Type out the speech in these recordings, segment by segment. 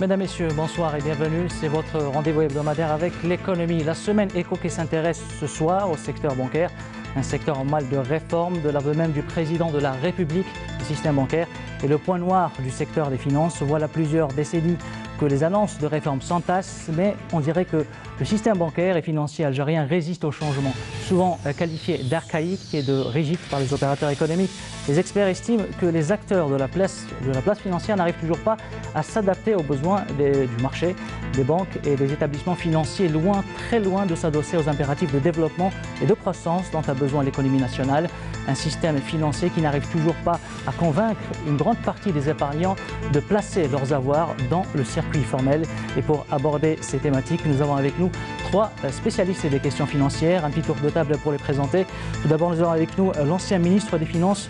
Mesdames, Messieurs, bonsoir et bienvenue. C'est votre rendez-vous hebdomadaire avec l'économie. La semaine éco qui s'intéresse ce soir au secteur bancaire, un secteur en mal de réforme, de l'aveu même du président de la République du système bancaire. Et le point noir du secteur des finances, voilà plusieurs décennies que les annonces de réforme s'entassent, mais on dirait que le système bancaire et financier algérien résiste au changement. Souvent qualifié d'archaïque et de rigide par les opérateurs économiques, les experts estiment que les acteurs de la place financière n'arrivent toujours pas à s'adapter aux besoins du marché, des banques et des établissements financiers, loin, très loin de s'adosser aux impératifs de développement et de croissance dont a besoin l'économie nationale. Un système financier qui n'arrive toujours pas à convaincre une grande partie des épargnants de placer leurs avoirs dans le circuit formel. Et pour aborder ces thématiques, nous avons avec nous trois spécialistes des questions financières. Un petit tour de table pour les présenter. Tout d'abord, nous avons avec nous l'ancien ministre des Finances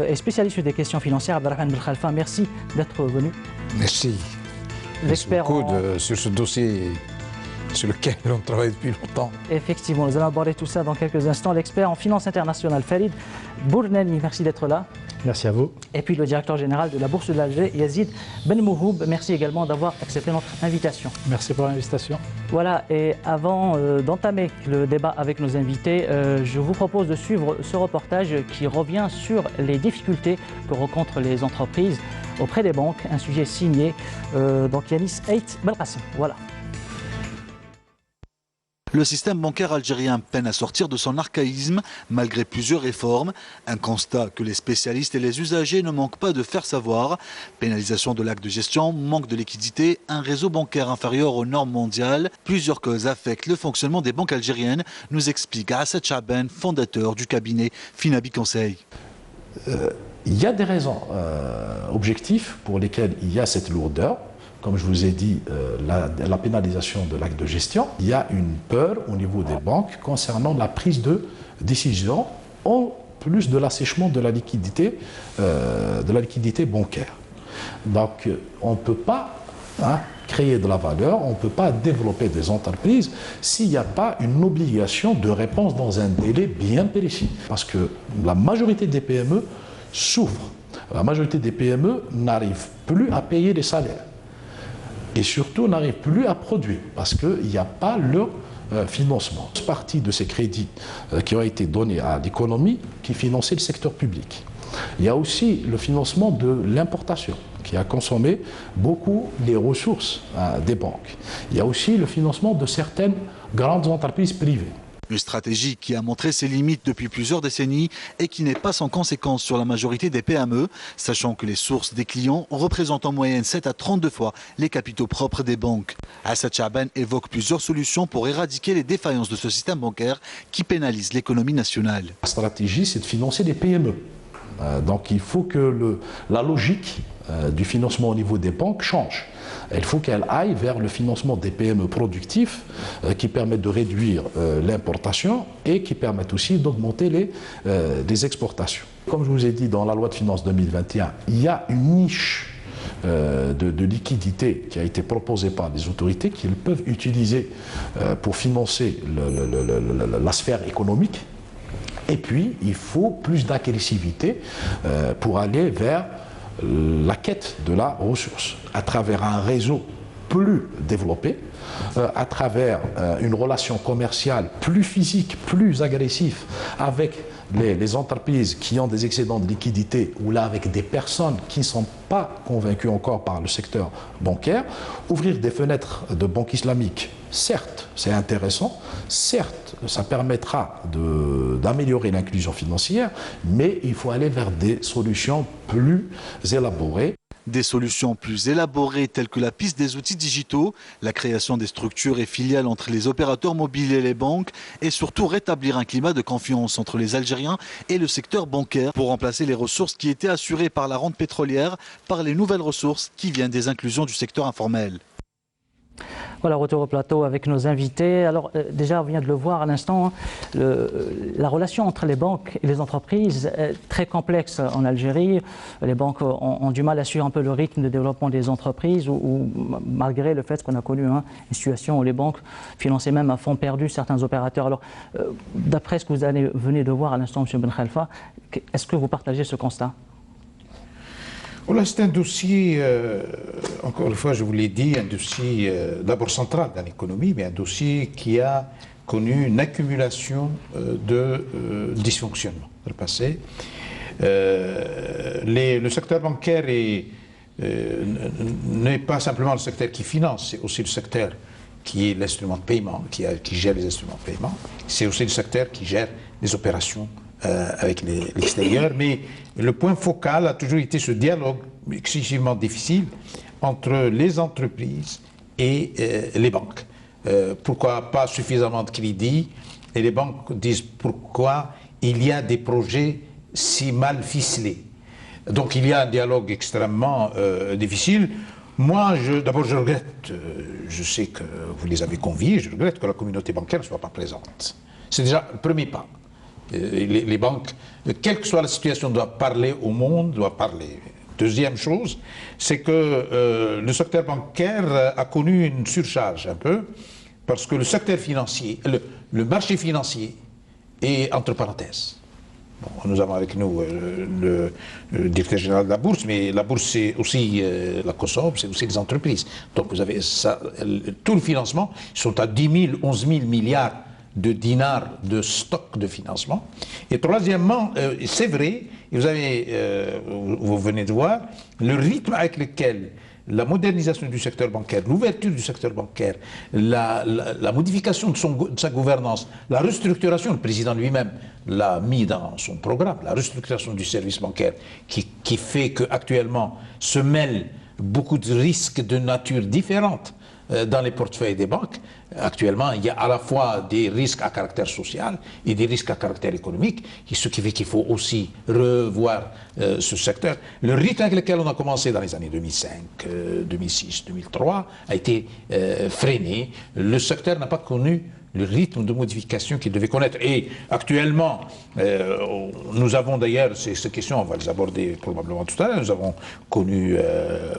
et spécialiste des questions financières, Abdelrahman Belkhalfa. Merci d'être venu. Merci. L'expert sur ce dossier sur lequel on travaille depuis longtemps. Effectivement, nous allons aborder tout ça dans quelques instants. L'expert en finance internationale, Farid Bournani, merci d'être là. Merci à vous. Et puis le directeur général de la Bourse de l'Alger, Yazid Ben Mouhoub, merci également d'avoir accepté notre invitation. Merci pour l'invitation. Voilà, et avant d'entamer le débat avec nos invités, je vous propose de suivre ce reportage qui revient sur les difficultés que rencontrent les entreprises auprès des banques, un sujet signé donc Yanis Ait Belkacem. Voilà. Le système bancaire algérien peine à sortir de son archaïsme malgré plusieurs réformes. Un constat que les spécialistes et les usagers ne manquent pas de faire savoir. Pénalisation de l'acte de gestion, manque de liquidité, un réseau bancaire inférieur aux normes mondiales. Plusieurs causes affectent le fonctionnement des banques algériennes, nous explique Assad Chaben, fondateur du cabinet Finabi Conseil. Il y a des raisons objectives pour lesquelles il y a cette lourdeur. Comme je vous ai dit, la pénalisation de l'acte de gestion, il y a une peur au niveau des banques concernant la prise de décision, en plus de l'assèchement de la liquidité bancaire. Donc, on ne peut pas créer de la valeur, on ne peut pas développer des entreprises s'il n'y a pas une obligation de réponse dans un délai bien précis. Parce que la majorité des PME souffrent. La majorité des PME n'arrivent plus à payer les salaires. Et surtout n'arrivent plus à produire parce qu'il n'y a pas leur financement. Une partie de ces crédits qui ont été donnés à l'économie qui finançait le secteur public. Il y a aussi le financement de l'importation qui a consommé beaucoup les ressources des banques. Il y a aussi le financement de certaines grandes entreprises privées. Une stratégie qui a montré ses limites depuis plusieurs décennies et qui n'est pas sans conséquence sur la majorité des PME, sachant que les sources des clients représentent en moyenne 7 à 32 fois les capitaux propres des banques. Assad Chaben évoque plusieurs solutions pour éradiquer les défaillances de ce système bancaire qui pénalise l'économie nationale. La stratégie, c'est de financer les PME. Donc il faut que la logique du financement au niveau des banques change. Il faut qu'elle aille vers le financement des PME productifs qui permettent de réduire l'importation et qui permettent aussi d'augmenter les exportations. Comme je vous ai dit, dans la loi de finances 2021, il y a une niche de liquidité qui a été proposée par les autorités qu'ils peuvent utiliser pour financer la sphère économique. Et puis, il faut plus d'agressivité pour aller vers la quête de la ressource à travers un réseau plus développé, à travers une relation commerciale plus physique, plus agressive avec les entreprises qui ont des excédents de liquidité ou là avec des personnes qui ne sont pas convaincues encore par le secteur bancaire, ouvrir des fenêtres de banque islamique. Certes, c'est intéressant, certes, ça permettra d'améliorer l'inclusion financière, mais il faut aller vers des solutions plus élaborées. Des solutions plus élaborées telles que la piste des outils digitaux, la création des structures et filiales entre les opérateurs mobiles et les banques et surtout rétablir un climat de confiance entre les Algériens et le secteur bancaire pour remplacer les ressources qui étaient assurées par la rente pétrolière par les nouvelles ressources qui viennent des inclusions du secteur informel. Voilà, retour au plateau avec nos invités. Alors déjà, on vient de le voir à l'instant, la relation entre les banques et les entreprises est très complexe en Algérie. Les banques ont du mal à suivre un peu le rythme de développement des entreprises, ou malgré le fait qu'on a connu une situation où les banques finançaient même à fond perdu certains opérateurs. Alors, d'après ce que vous venez de voir à l'instant, M. Belkhalfa, est-ce que vous partagez ce constat ? Voilà, c'est un dossier, encore une fois, je vous l'ai dit, un dossier d'abord central dans l'économie, mais un dossier qui a connu une accumulation de dysfonctionnements dans le passé. Le secteur bancaire n'est pas simplement le secteur qui finance, c'est aussi le secteur qui est l'instrument de paiement, qui gère les instruments de paiement. C'est aussi le secteur qui gère les opérations avec l'extérieur. Mais le point focal a toujours été ce dialogue excessivement difficile entre les entreprises et les banques. Pourquoi pas suffisamment de crédit? Et les banques disent pourquoi il y a des projets si mal ficelés. Donc il y a un dialogue extrêmement difficile. Moi, d'abord, je regrette, je sais que vous les avez conviés, je regrette que la communauté bancaire ne soit pas présente. C'est déjà le premier pas. Les banques, quelle que soit la situation, doivent parler au monde, doivent parler. Deuxième chose, c'est que le secteur bancaire a connu une surcharge un peu, parce que le secteur financier, le marché financier est entre parenthèses. Bon, nous avons avec nous le directeur général de la bourse, mais la bourse c'est aussi la COSOB, c'est aussi les entreprises. Donc vous avez ça, tout le financement, ils sont à 10 000, 11 000 milliards de dinars de stock de financement. Et troisièmement, c'est vrai, et vous venez de voir, le rythme avec lequel la modernisation du secteur bancaire, l'ouverture du secteur bancaire, la modification de sa gouvernance, la restructuration, le président lui-même l'a mis dans son programme, la restructuration du service bancaire qui fait qu'actuellement se mêlent beaucoup de risques de nature différente dans les portefeuilles des banques. Actuellement, il y a à la fois des risques à caractère social et des risques à caractère économique, ce qui fait qu'il faut aussi revoir ce secteur. Le rythme avec lequel on a commencé dans les années 2005, 2006, 2003 a été freiné. Le secteur n'a pas connu le rythme de modification qu'il devait connaître. Et actuellement, nous avons d'ailleurs, ces questions, on va les aborder probablement tout à l'heure, nous avons connu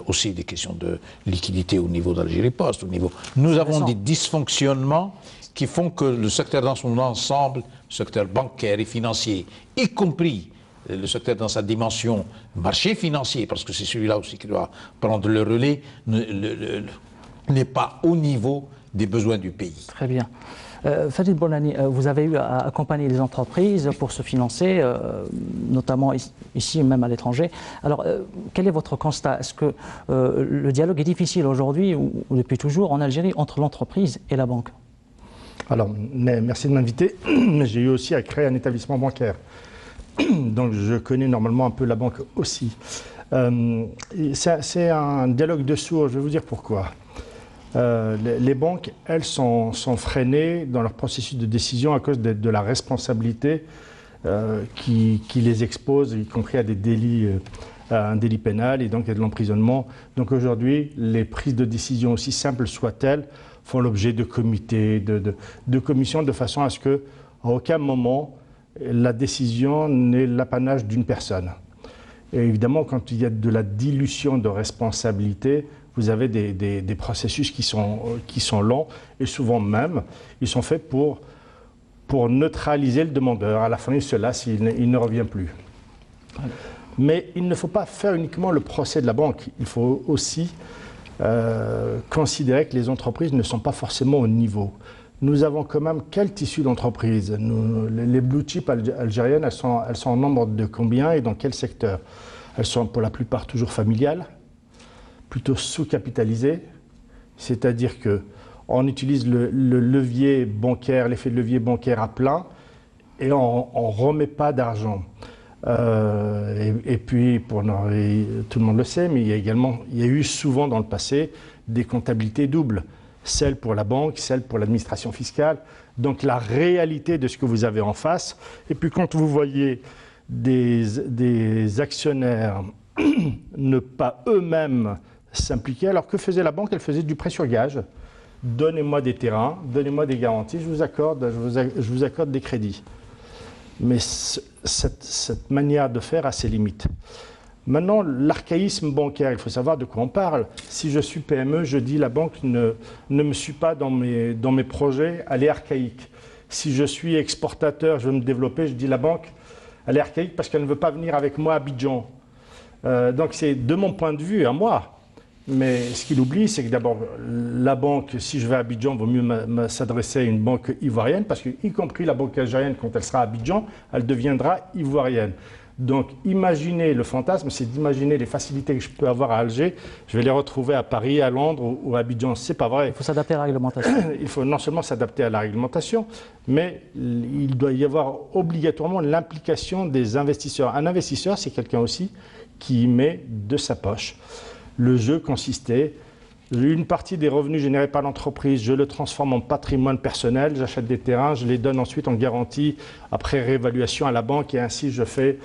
aussi des questions de liquidité au niveau d'Algérie Post, nous avons des dysfonctionnements qui font que le secteur dans son ensemble, le secteur bancaire et financier, y compris le secteur dans sa dimension marché financier, parce que c'est celui-là aussi qui doit prendre le relais, n'est pas au niveau des besoins du pays. Très bien. Fadil Bonnani, vous avez eu à accompagner les entreprises pour se financer, notamment ici, même à l'étranger. Alors, quel est votre constat? Est-ce que le dialogue est difficile aujourd'hui ou depuis toujours en Algérie entre l'entreprise et la banque? Alors, merci de m'inviter. J'ai eu aussi à créer un établissement bancaire. Donc, je connais normalement un peu la banque aussi. C'est un dialogue de sourds, je vais vous dire pourquoi. Les banques, elles, sont freinées dans leur processus de décision à cause de la responsabilité qui les expose, y compris à des délits, à un délit pénal et donc à de l'emprisonnement. Donc aujourd'hui, les prises de décision, aussi simples soient-elles, font l'objet de comités, de commissions, de façon à ce qu'à aucun moment, la décision n'est l'apanage d'une personne. Et évidemment, quand il y a de la dilution de responsabilité, vous avez des processus qui sont lents et souvent même, ils sont faits pour neutraliser le demandeur. À la fin, il se lasse, il ne revient plus. Mais il ne faut pas faire uniquement le procès de la banque. Il faut aussi considérer que les entreprises ne sont pas forcément au niveau. Nous avons quand même quel tissu d'entreprise? Les blue chips algériennes, elles sont en nombre de combien et dans quel secteur? Elles sont pour la plupart toujours familiales, plutôt sous-capitalisées, c'est-à-dire qu'on utilise le levier bancaire, l'effet de levier bancaire à plein, et on ne remet pas d'argent. Et puis, tout le monde le sait, mais il y a eu souvent dans le passé des comptabilités doubles, celle pour la banque, celle pour l'administration fiscale. Donc la réalité de ce que vous avez en face, et puis quand vous voyez des actionnaires ne pas eux-mêmes s'impliquer. Alors que faisait la banque? Elle faisait du prêt sur gage. Donnez-moi des terrains, donnez-moi des garanties, je vous accorde des crédits. Mais cette manière de faire a ses limites. Maintenant, l'archaïsme bancaire, il faut savoir de quoi on parle. Si je suis PME, je dis la banque ne me suit pas dans mes projets, elle est archaïque. Si je suis exportateur, je veux me développer, je dis la banque, elle est archaïque parce qu'elle ne veut pas venir avec moi à Abidjan. Donc c'est de mon point de vue, à moi, Mais ce qu'il oublie, c'est que d'abord, la banque, si je vais à Abidjan, il vaut mieux s'adresser à une banque ivoirienne, parce que, y compris la banque algérienne, quand elle sera à Abidjan, elle deviendra ivoirienne. Donc, imaginez le fantasme, c'est d'imaginer les facilités que je peux avoir à Alger, je vais les retrouver à Paris, à Londres ou à Abidjan. C'est pas vrai. Il faut s'adapter à la réglementation. Il faut non seulement s'adapter à la réglementation, mais il doit y avoir obligatoirement l'implication des investisseurs. Un investisseur, c'est quelqu'un aussi qui y met de sa poche. Le jeu consistait, une partie des revenus générés par l'entreprise, je le transforme en patrimoine personnel, j'achète des terrains, je les donne ensuite en garantie après réévaluation à la banque et ainsi je fais.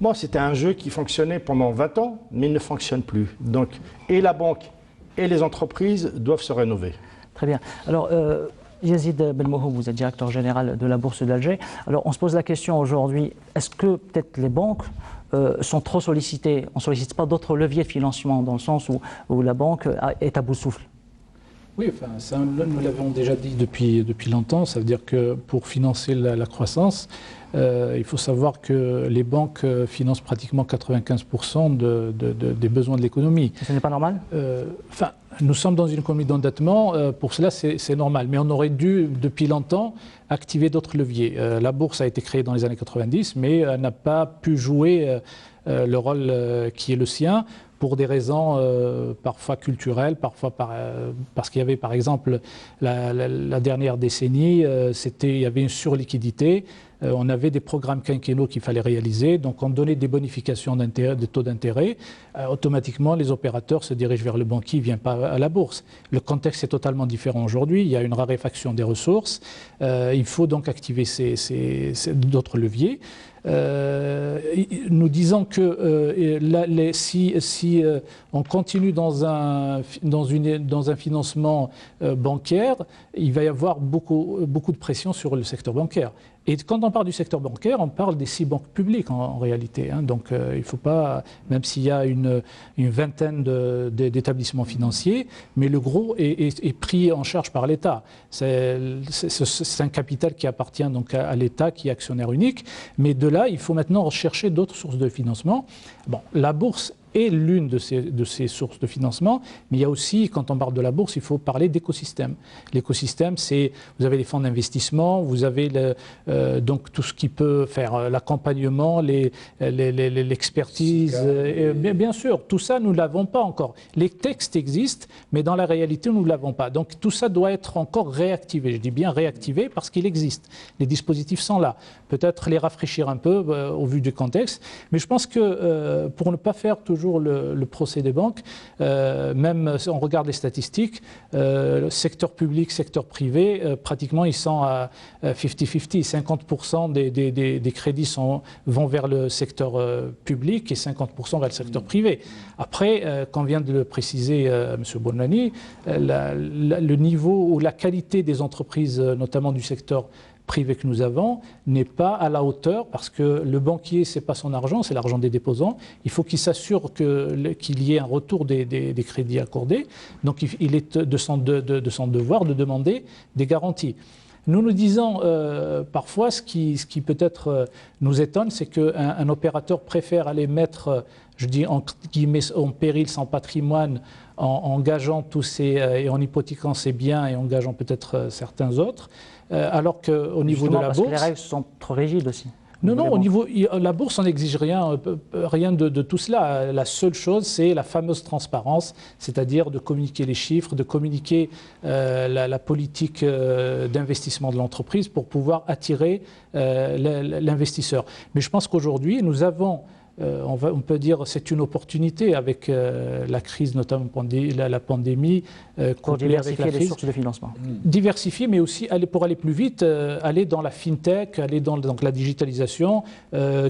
Bon, c'était un jeu qui fonctionnait pendant 20 ans, mais il ne fonctionne plus. Donc, et la banque et les entreprises doivent se rénover. Très bien. Alors, Yazid Belmoho, vous êtes directeur général de la Bourse d'Alger. Alors, on se pose la question aujourd'hui, est-ce que peut-être les banques sont trop sollicitées? On ne sollicite pas d'autres leviers de financement dans le sens où la banque est à bout de souffle? Oui, enfin, ça, nous l'avons déjà dit depuis longtemps. Ça veut dire que pour financer la croissance, il faut savoir que les banques financent pratiquement 95% des besoins de l'économie. Ce n'est pas normal? Enfin, nous sommes dans une économie d'endettement. Pour cela, c'est normal. Mais on aurait dû, depuis longtemps, activer d'autres leviers. La bourse a été créée dans les années 90, mais n'a pas pu jouer le rôle qui est le sien, pour des raisons parfois culturelles, parfois parce qu'il y avait par exemple la dernière décennie, il y avait une surliquidité, on avait des programmes quinquennaux qu'il fallait réaliser, donc on donnait des bonifications de taux d'intérêt, automatiquement les opérateurs se dirigent vers le banquier, ils ne viennent pas à la bourse. Le contexte est totalement différent aujourd'hui, il y a une raréfaction des ressources, il faut donc activer d'autres leviers. Nous disons que si on continue dans un financement bancaire, il va y avoir beaucoup de pression sur le secteur bancaire. Et quand on parle du secteur bancaire, on parle des 6 banques publiques en réalité. Donc il ne faut pas, même s'il y a une vingtaine d'établissements financiers, mais le gros est pris en charge par l'État. C'est un capital qui appartient donc à l'État, qui est actionnaire unique. Mais de là, il faut maintenant rechercher d'autres sources de financement. Bon, la bourse est l'une de ces sources de financement, mais il y a aussi, quand on parle de la bourse, il faut parler d'écosystème. L'écosystème, c'est, vous avez les fonds d'investissement, vous avez donc tout ce qui peut faire l'accompagnement, l'expertise, bien sûr, tout ça, nous ne l'avons pas encore. Les textes existent, mais dans la réalité, nous ne l'avons pas. Donc tout ça doit être encore réactivé. Je dis bien réactivé parce qu'il existe. Les dispositifs sont là. Peut-être les rafraîchir un peu au vu du contexte, mais je pense que pour ne pas faire toujours le procès des banques, même si on regarde les statistiques, secteur public, secteur privé, pratiquement ils sont à 50-50. 50% des crédits vont vers le secteur public et 50% vers le secteur privé. Après, comme vient de le préciser M. Bonlani, le niveau ou la qualité des entreprises, notamment du secteur privé que nous avons, n'est pas à la hauteur parce que le banquier, ce n'est pas son argent, c'est l'argent des déposants. Il faut qu'il s'assure qu'il y ait un retour des crédits accordés. Donc il est de son devoir de demander des garanties. Nous disons parfois, ce qui peut-être nous étonne, c'est qu'un opérateur préfère aller mettre, je dis en guillemets, en péril son patrimoine en gageant et en hypothéquant ses biens et en gageant peut-être certains autres, alors qu'au niveau de la bourse... Parce que les règles sont trop rigides aussi. Non, au niveau la bourse, on n'exige rien de tout cela. La seule chose, c'est la fameuse transparence, c'est-à-dire de communiquer les chiffres, de communiquer la politique d'investissement de l'entreprise pour pouvoir attirer l'investisseur. Mais je pense qu'aujourd'hui, nous avons... on peut dire que c'est une opportunité avec la crise, notamment la pandémie. Pour diversifier les sources de financement. Diversifier, mais aussi pour aller plus vite, aller dans la fintech, aller dans la digitalisation,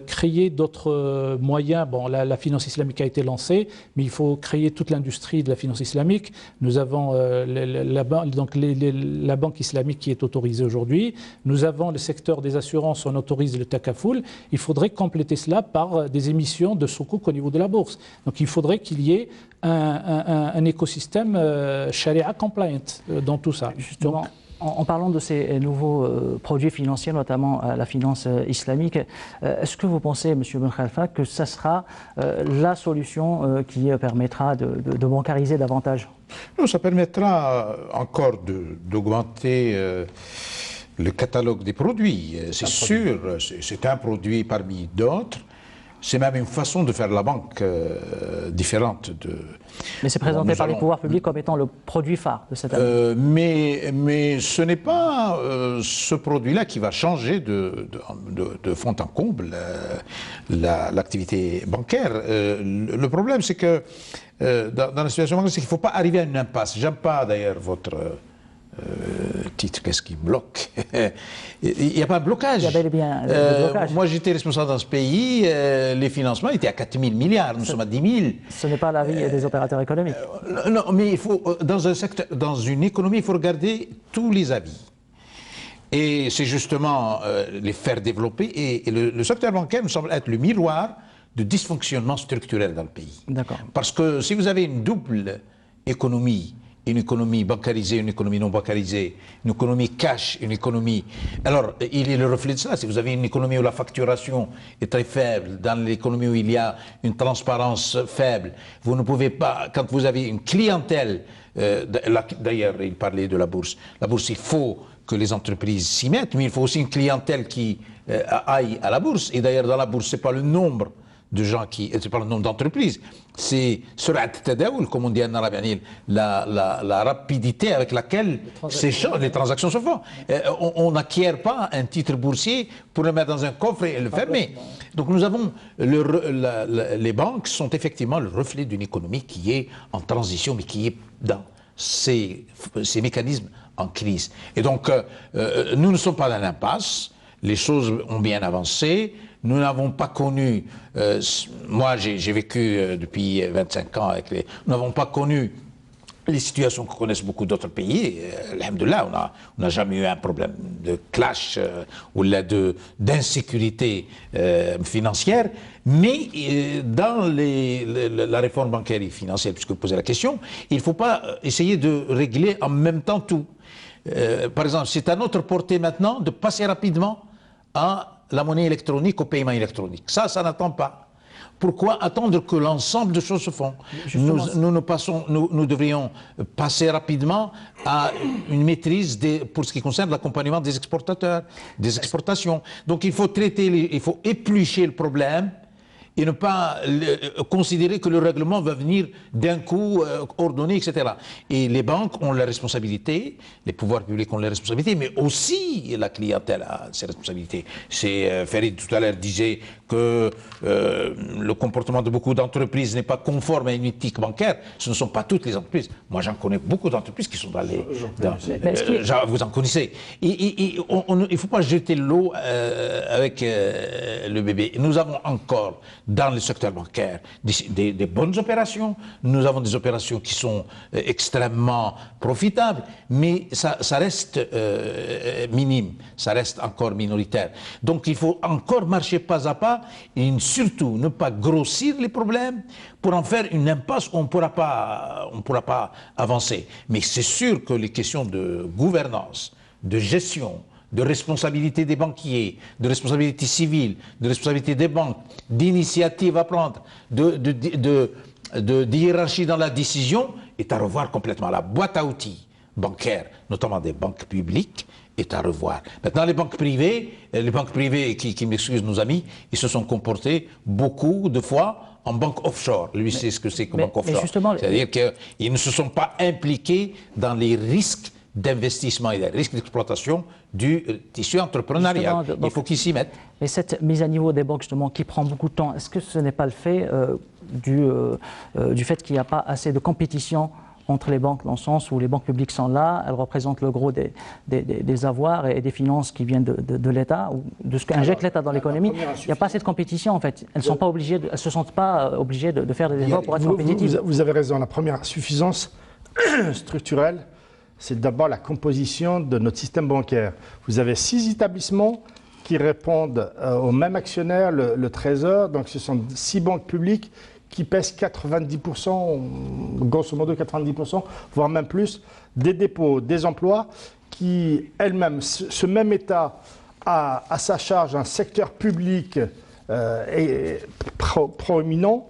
créer d'autres moyens. Bon, la finance islamique a été lancée, mais il faut créer toute l'industrie de la finance islamique. Nous avons la banque islamique qui est autorisée aujourd'hui. Nous avons le secteur des assurances, on autorise le takafoul. Il faudrait compléter cela par des émissions de sukuk au niveau de la bourse. Donc il faudrait qu'il y ait un écosystème sharia compliant dans tout ça. Justement, En parlant de ces nouveaux produits financiers, notamment la finance islamique, est-ce que vous pensez, M. Ben Khalfa, que ça sera la solution qui permettra de bancariser davantage? Non, ça permettra encore d'augmenter le catalogue des produits. C'est sûr, c'est un produit parmi d'autres. C'est même une façon de faire la banque différente de... Mais c'est présenté par les pouvoirs publics comme étant le produit phare de cette année. Mais ce n'est pas ce produit-là qui va changer de fond en comble l'activité bancaire. Le problème, c'est que dans la situation bancaire, c'est qu'il ne faut pas arriver à une impasse. J'aime pas d'ailleurs votre... titre, qu'est-ce qui bloque? Il n'y a pas de blocage. Il y a bel et bien le blocage. Moi, j'étais responsable dans ce pays, les financements étaient à 4 000 milliards, nous sommes à 10 000. Ce n'est pas l'avis des opérateurs économiques. Non, mais il faut, dans une économie, il faut regarder tous les avis. Et c'est justement les faire développer. Et le secteur bancaire me semble être le miroir de dysfonctionnement structurel dans le pays. D'accord. Parce que si vous avez une double économie, une économie bancarisée, une économie non bancarisée, une économie cash, une économie... Alors, il est le reflet de ça. Si vous avez une économie où la facturation est très faible, dans l'économie où il y a une transparence faible, vous ne pouvez pas... Quand vous avez une clientèle... D'ailleurs, il parlait de la bourse. La bourse, il faut que les entreprises s'y mettent, mais il faut aussi une clientèle qui aille à la bourse. Et d'ailleurs, dans la bourse, ce n'est pas le nombre de gens qui... C'est pas le nombre d'entreprises, c'est comme on dit en arabe, la rapidité avec laquelle les transactions se font. On n'acquiert pas un titre boursier pour le mettre dans un coffre et le fermer. Donc nous avons... les banques sont effectivement le reflet d'une économie qui est en transition, mais qui est dans ces mécanismes en crise. Et donc, nous ne sommes pas dans l'impasse, les choses ont bien avancé. Nous n'avons pas connu, moi j'ai vécu depuis 25 ans avec nous n'avons pas connu les situations que connaissent beaucoup d'autres pays. Alhamdoulilah, on n'a jamais eu un problème de clash ou d'insécurité financière. Mais dans la réforme bancaire et financière, puisque vous posez la question, il ne faut pas essayer de régler en même temps tout. Par exemple, c'est à notre portée maintenant de passer rapidement à la monnaie électronique, au paiement électronique. Ça n'attend pas. Pourquoi attendre que l'ensemble de choses se font? Nous devrions passer rapidement à une maîtrise pour ce qui concerne l'accompagnement des exportateurs, des exportations. Donc il faut il faut éplucher le problème et ne pas considérer que le règlement va venir d'un coup ordonné, etc. Et les banques ont la responsabilité, les pouvoirs publics ont la responsabilité, mais aussi la clientèle a ses responsabilités. Farid tout à l'heure disait que le comportement de beaucoup d'entreprises n'est pas conforme à une éthique bancaire. Ce ne sont pas toutes les entreprises. Moi, j'en connais beaucoup d'entreprises qui sont dans les... vous en connaissez. Il ne faut pas jeter l'eau avec le bébé. Nous avons encore dans le secteur bancaire des bonnes opérations. Nous avons des opérations qui sont extrêmement profitables, mais ça reste minime, ça reste encore minoritaire. Donc il faut encore marcher pas à pas et surtout ne pas grossir les problèmes pour en faire une impasse où on ne pourra pas avancer. Mais c'est sûr que les questions de gouvernance, de gestion, de responsabilité des banquiers, de responsabilité civile, de responsabilité des banques, d'initiative à prendre, de hiérarchie dans la décision, est à revoir complètement. La boîte à outils bancaire, notamment des banques publiques, est à revoir. Maintenant, les banques privées qui m'excusent nos amis, ils se sont comportés beaucoup de fois en banque offshore. Lui, c'est ce que c'est que banque offshore. C'est-à-dire qu'ils ne se sont pas impliqués dans les risques d'investissement et des risques d'exploitation du tissu entrepreneurial. Il faut qu'ils s'y mettent. Mais cette mise à niveau des banques, justement, qui prend beaucoup de temps, est-ce que ce n'est pas le fait du fait qu'il n'y a pas assez de compétition entre les banques, dans le sens où les banques publiques sont là, elles représentent le gros des avoirs et des finances qui viennent de l'État, ou de ce qu'injecte l'État dans l'économie. Il n'y a pas assez de compétition, en fait. Elles ne se sentent pas obligées de faire des efforts pour être compétitives. Vous avez raison. La première insuffisance structurelle, c'est d'abord la composition de notre système bancaire. Vous avez 6 établissements qui répondent au même actionnaire, le Trésor. Donc ce sont 6 banques publiques qui pèsent 90%, grosso modo 90%, voire même plus, des dépôts, des emplois, qui elle-même, ce même État a à sa charge un secteur public proéminent,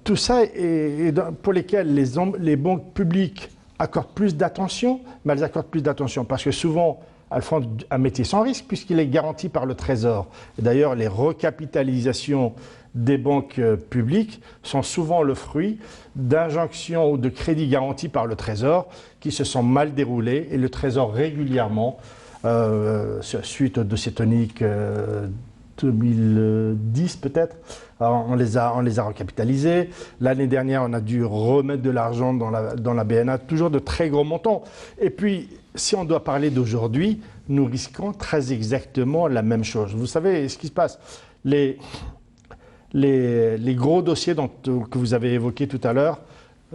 tout ça est pour lesquels les banques publiques accordent plus d'attention, mais elles accordent plus d'attention parce que souvent elles font un métier sans risque puisqu'il est garanti par le Trésor. D'ailleurs, les recapitalisations des banques publiques sont souvent le fruit d'injonctions ou de crédits garantis par le Trésor qui se sont mal déroulés et le Trésor régulièrement, suite au dossier tonique 2010 peut-être, on les a recapitalisés. L'année dernière, on a dû remettre de l'argent dans la BNA, toujours de très gros montants. Et puis, si on doit parler d'aujourd'hui, nous risquons très exactement la même chose. Vous savez ce qui se passe. Les gros dossiers que vous avez évoqués tout à l'heure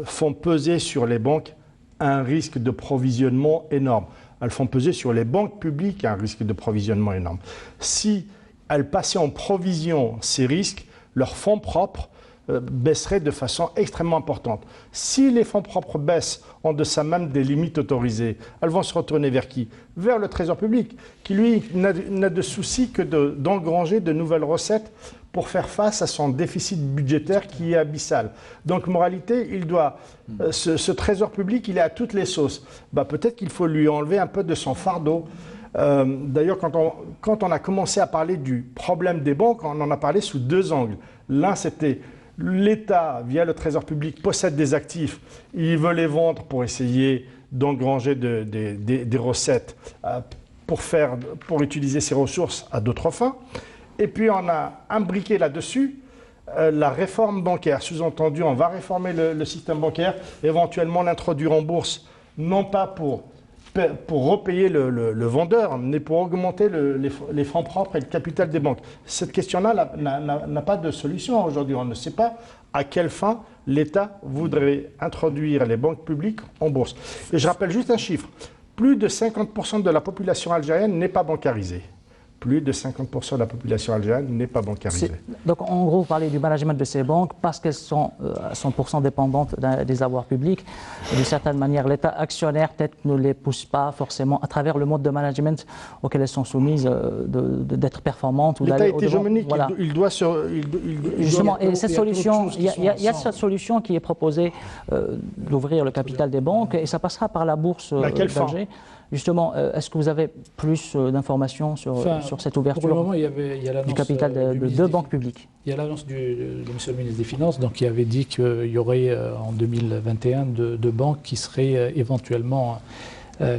font peser sur les banques un risque de provisionnement énorme. Elles font peser sur les banques publiques un risque de provisionnement énorme. Si elles passaient en provision ces risques, leurs fonds propres baisseraient de façon extrêmement importante. Si les fonds propres baissent en deçà même des limites autorisées, elles vont se retourner vers qui? Vers le Trésor public, qui lui n'a de souci que d'engranger de nouvelles recettes pour faire face à son déficit budgétaire qui est abyssal. Donc, moralité, il doit, ce Trésor public, il est à toutes les sauces. Peut-être qu'il faut lui enlever un peu de son fardeau. D'ailleurs, quand on a commencé à parler du problème des banques, on en a parlé sous deux angles. L'un, c'était l'État, via le Trésor public, possède des actifs, il veut les vendre pour essayer d'engranger des recettes pour utiliser ces ressources à d'autres fins. Et puis on a imbriqué là-dessus la réforme bancaire. Sous-entendu, on va réformer le système bancaire, éventuellement l'introduire en bourse, non pas pour repayer le vendeur, mais pour augmenter les fonds propres et le capital des banques. Cette question-là n'a pas de solution aujourd'hui. On ne sait pas à quelle fin l'État voudrait introduire les banques publiques en bourse. Et je rappelle juste un chiffre. Plus de 50% de la population algérienne n'est pas bancarisée. Plus de 50% de la population algérienne n'est pas bancarisée. Donc en gros, vous parlez du management de ces banques parce qu'elles sont à 100% dépendantes des avoirs publics. D'une certaine manière, l'État actionnaire peut-être ne les pousse pas forcément à travers le mode de management auquel elles sont soumises d'être performantes. L'État est hégémonique, voilà. Il doit justement, et cette solution, il y a cette solution qui est proposée d'ouvrir le capital des banques et ça passera par la bourse d'Alger. Justement, est-ce que vous avez plus d'informations sur cette ouverture pour le moment, il y a du capital de deux banques publiques? Il y a l'annonce de monsieur le ministre des Finances qui avait dit qu'il y aurait en 2021 deux banques qui seraient éventuellement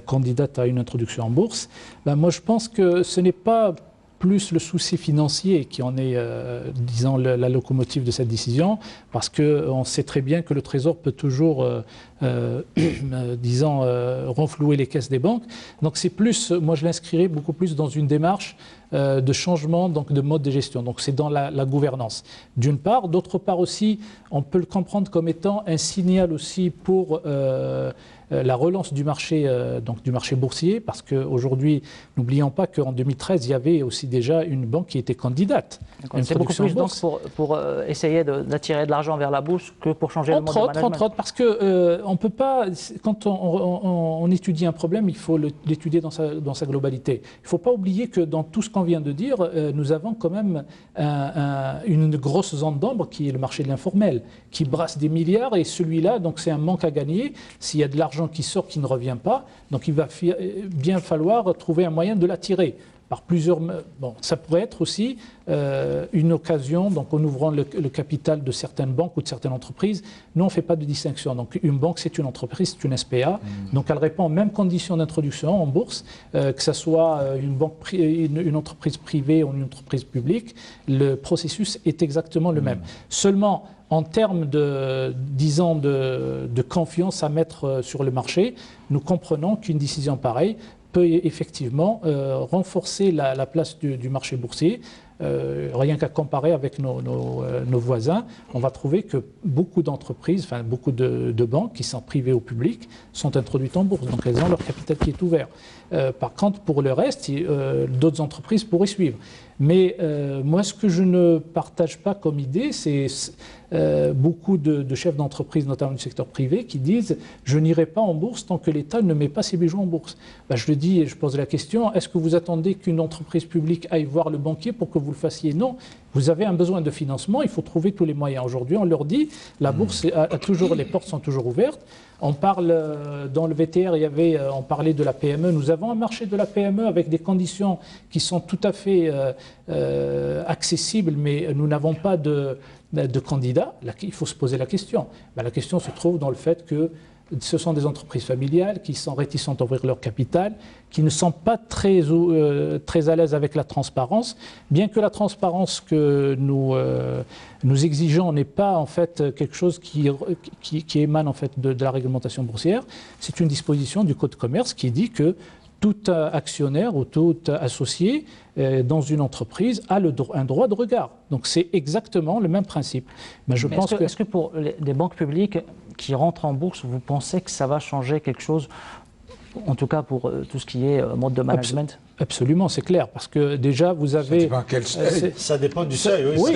candidates à une introduction en bourse. Moi, je pense que ce n'est pas plus le souci financier qui en est, disons, la locomotive de cette décision, parce qu'on sait très bien que le Trésor peut toujours, disons, renflouer les caisses des banques. Donc c'est plus, moi je l'inscrirais beaucoup plus dans une démarche de changement de mode de gestion. Donc c'est dans la gouvernance, d'une part. D'autre part aussi, on peut le comprendre comme étant un signal aussi pour la relance du marché boursier, parce qu'aujourd'hui, n'oublions pas qu'en 2013, il y avait aussi déjà une banque qui était candidate. C'est beaucoup plus donc pour essayer d'attirer de l'argent vers la bourse que pour changer le mode de management. Entre autres, parce que on peut pas, quand on étudie un problème, il faut l'étudier dans sa globalité. Il ne faut pas oublier que dans tout ce qu'on vient de dire, nous avons quand même une grosse zone d'ombre qui est le marché de l'informel, qui brasse des milliards, et celui-là, donc c'est un manque à gagner. S'il y a de l'argent qui sort, qui ne revient pas, donc il va bien falloir trouver un moyen de l'attirer. Par plusieurs. Bon, ça pourrait être aussi une occasion, donc en ouvrant le capital de certaines banques ou de certaines entreprises. Nous, on ne fait pas de distinction. Donc, une banque, c'est une entreprise, c'est une SPA. Donc, elle répond aux mêmes conditions d'introduction en bourse, que ce soit une entreprise privée ou une entreprise publique. Le processus est exactement le même. Seulement, en termes de confiance à mettre sur le marché, nous comprenons qu'une décision pareille peut effectivement renforcer la place du marché boursier. Rien qu'à comparer avec nos voisins, on va trouver que beaucoup d'entreprises, enfin beaucoup de banques qui sont privées au public sont introduites en bourse. Donc elles ont leur capital qui est ouvert. Par contre, pour le reste, d'autres entreprises pourraient suivre. Mais moi, ce que je ne partage pas comme idée, c'est beaucoup de chefs d'entreprise, notamment du secteur privé, qui disent « je n'irai pas en bourse tant que l'État ne met pas ses bijoux en bourse ». Ben, je le dis et je pose la question, est-ce que vous attendez qu'une entreprise publique aille voir le banquier pour que vous le fassiez? Non. Vous avez un besoin de financement, il faut trouver tous les moyens. Aujourd'hui, on leur dit, la bourse les portes sont toujours ouvertes. On parle, dans le VTR, on parlait de la PME. Nous avons un marché de la PME avec des conditions qui sont tout à fait accessibles, mais nous n'avons pas de candidats. Là, il faut se poser la question. Ben, la question se trouve dans le fait que ce sont des entreprises familiales qui sont réticentes à ouvrir leur capital, qui ne sont pas très à l'aise avec la transparence, bien que la transparence que nous exigeons n'est pas en fait quelque chose qui émane en fait de la réglementation boursière. C'est une disposition du Code de commerce qui dit que tout actionnaire ou tout associé dans une entreprise a un droit de regard. Donc c'est exactement le même principe. Mais est-ce que pour les banques publiques qui rentrent en bourse, vous pensez que ça va changer quelque chose, en tout cas pour tout ce qui est mode de management? Absolument, c'est clair, parce que déjà vous avez... Ça dépend du seuil, oui.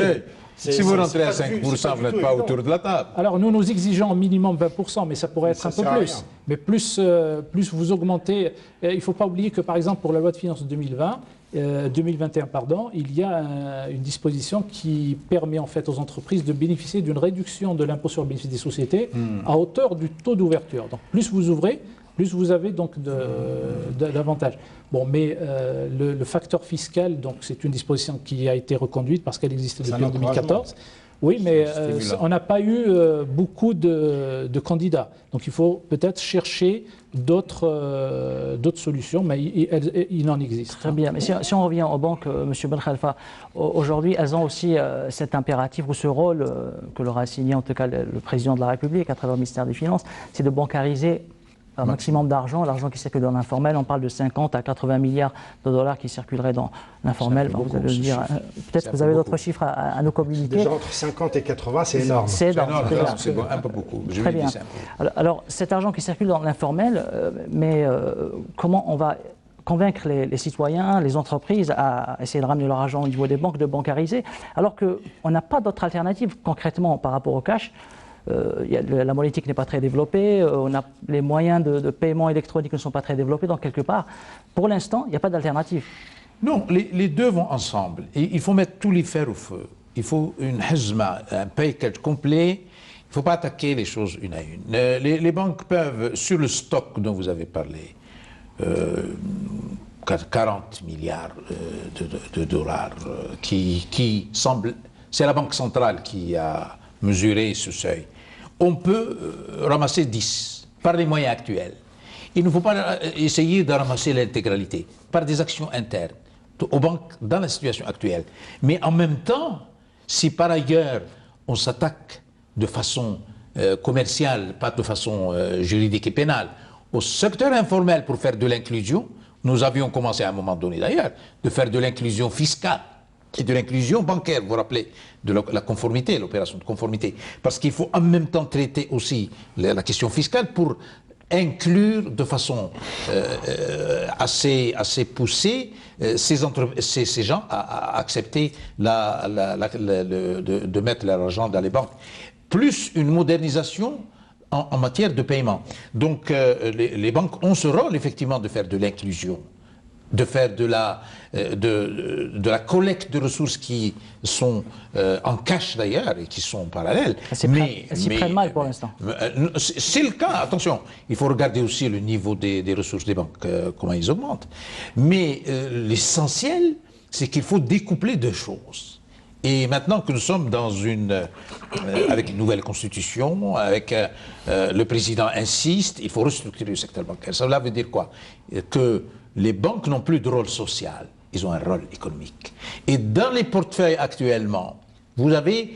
Si vous rentrez à 5%, vous n'êtes pas autour de la table. Alors nous exigeons au minimum 20%, mais ça pourrait être un peu plus. Mais plus vous augmentez... Il ne faut pas oublier que par exemple pour la loi de finances 2021, il y a une disposition qui permet en fait aux entreprises de bénéficier d'une réduction de l'impôt sur le bénéfice des sociétés à hauteur du taux d'ouverture. Donc plus vous ouvrez, plus vous avez donc d'avantages. Bon, mais le facteur fiscal, donc c'est une disposition qui a été reconduite parce qu'elle existait depuis 2014. Oui, mais on n'a pas eu beaucoup de candidats. Donc il faut peut-être chercher d'autres solutions, mais il en existe. Très bien. Mais si on revient aux banques, M. Ben Khalfa, aujourd'hui, elles ont aussi cet impératif ou ce rôle que leur a assigné en tout cas le président de la République à travers le ministère des Finances, c'est de bancariser un maximum d'argent, l'argent qui circule dans l'informel. On parle de 50 à 80 milliards de dollars qui circuleraient dans l'informel. Vous allez le dire. Peut-être que vous avez d'autres chiffres à nous communiquer. Déjà entre 50 et 80, c'est énorme. C'est énorme. C'est un peu beaucoup. Très bien. Alors, cet argent qui circule dans l'informel, mais comment on va convaincre les citoyens, les entreprises à essayer de ramener leur argent au niveau des banques, de bancariser, alors qu'on n'a pas d'autre alternative concrètement par rapport au cash? La monétique n'est pas très développée, les moyens de paiement électronique ne sont pas très développés, donc quelque part, pour l'instant, il n'y a pas d'alternative. Non, les deux vont ensemble. Et il faut mettre tous les fers au feu. Il faut une hizma, un package complet. Il ne faut pas attaquer les choses une à une. Les banques peuvent, sur le stock dont vous avez parlé, 40 milliards de dollars, qui semble... C'est la Banque centrale qui a mesuré ce seuil. On peut ramasser 10 par les moyens actuels. Il ne faut pas essayer de ramasser l'intégralité par des actions internes aux banques dans la situation actuelle. Mais en même temps, si par ailleurs on s'attaque de façon commerciale, pas de façon juridique et pénale, au secteur informel pour faire de l'inclusion, nous avions commencé à un moment donné d'ailleurs de faire de l'inclusion fiscale et de l'inclusion bancaire, vous vous rappelez, de la conformité, l'opération de conformité. Parce qu'il faut en même temps traiter aussi la question fiscale pour inclure de façon assez poussée ces gens à accepter de mettre leur argent dans les banques. Plus une modernisation en matière de paiement. Donc les banques ont ce rôle effectivement de faire de l'inclusion, de faire de la collecte de ressources qui sont en cash d'ailleurs et qui sont parallèles. Elles s'y prennent mal pour l'instant. C'est le cas, attention. Il faut regarder aussi le niveau des ressources des banques, comment ils augmentent. Mais l'essentiel, c'est qu'il faut découpler deux choses. Et maintenant que nous sommes avec une nouvelle constitution, avec le président insiste, il faut restructurer le secteur bancaire. Cela veut dire quoi? Que les banques n'ont plus de rôle social, ils ont un rôle économique. Et dans les portefeuilles actuellement, vous avez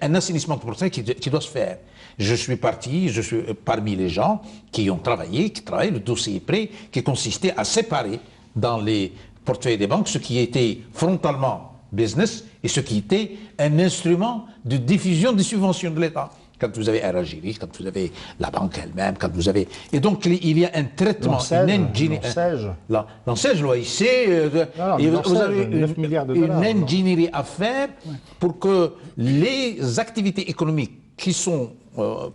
un assainissement de portefeuille qui doit se faire. Je suis parmi les gens qui travaillent, le dossier est prêt, qui consistait à séparer dans les portefeuilles des banques ce qui était frontalement business et ce qui était un instrument de diffusion des subventions de l'État. quand vous avez Al-Rajili, quand vous avez la banque elle-même, quand vous avez... Et donc, il y a un traitement, l'ANSEJ, l'OIC, vous avez 9 milliards de une dollars, ingénierie à faire pour que les activités économiques qui sont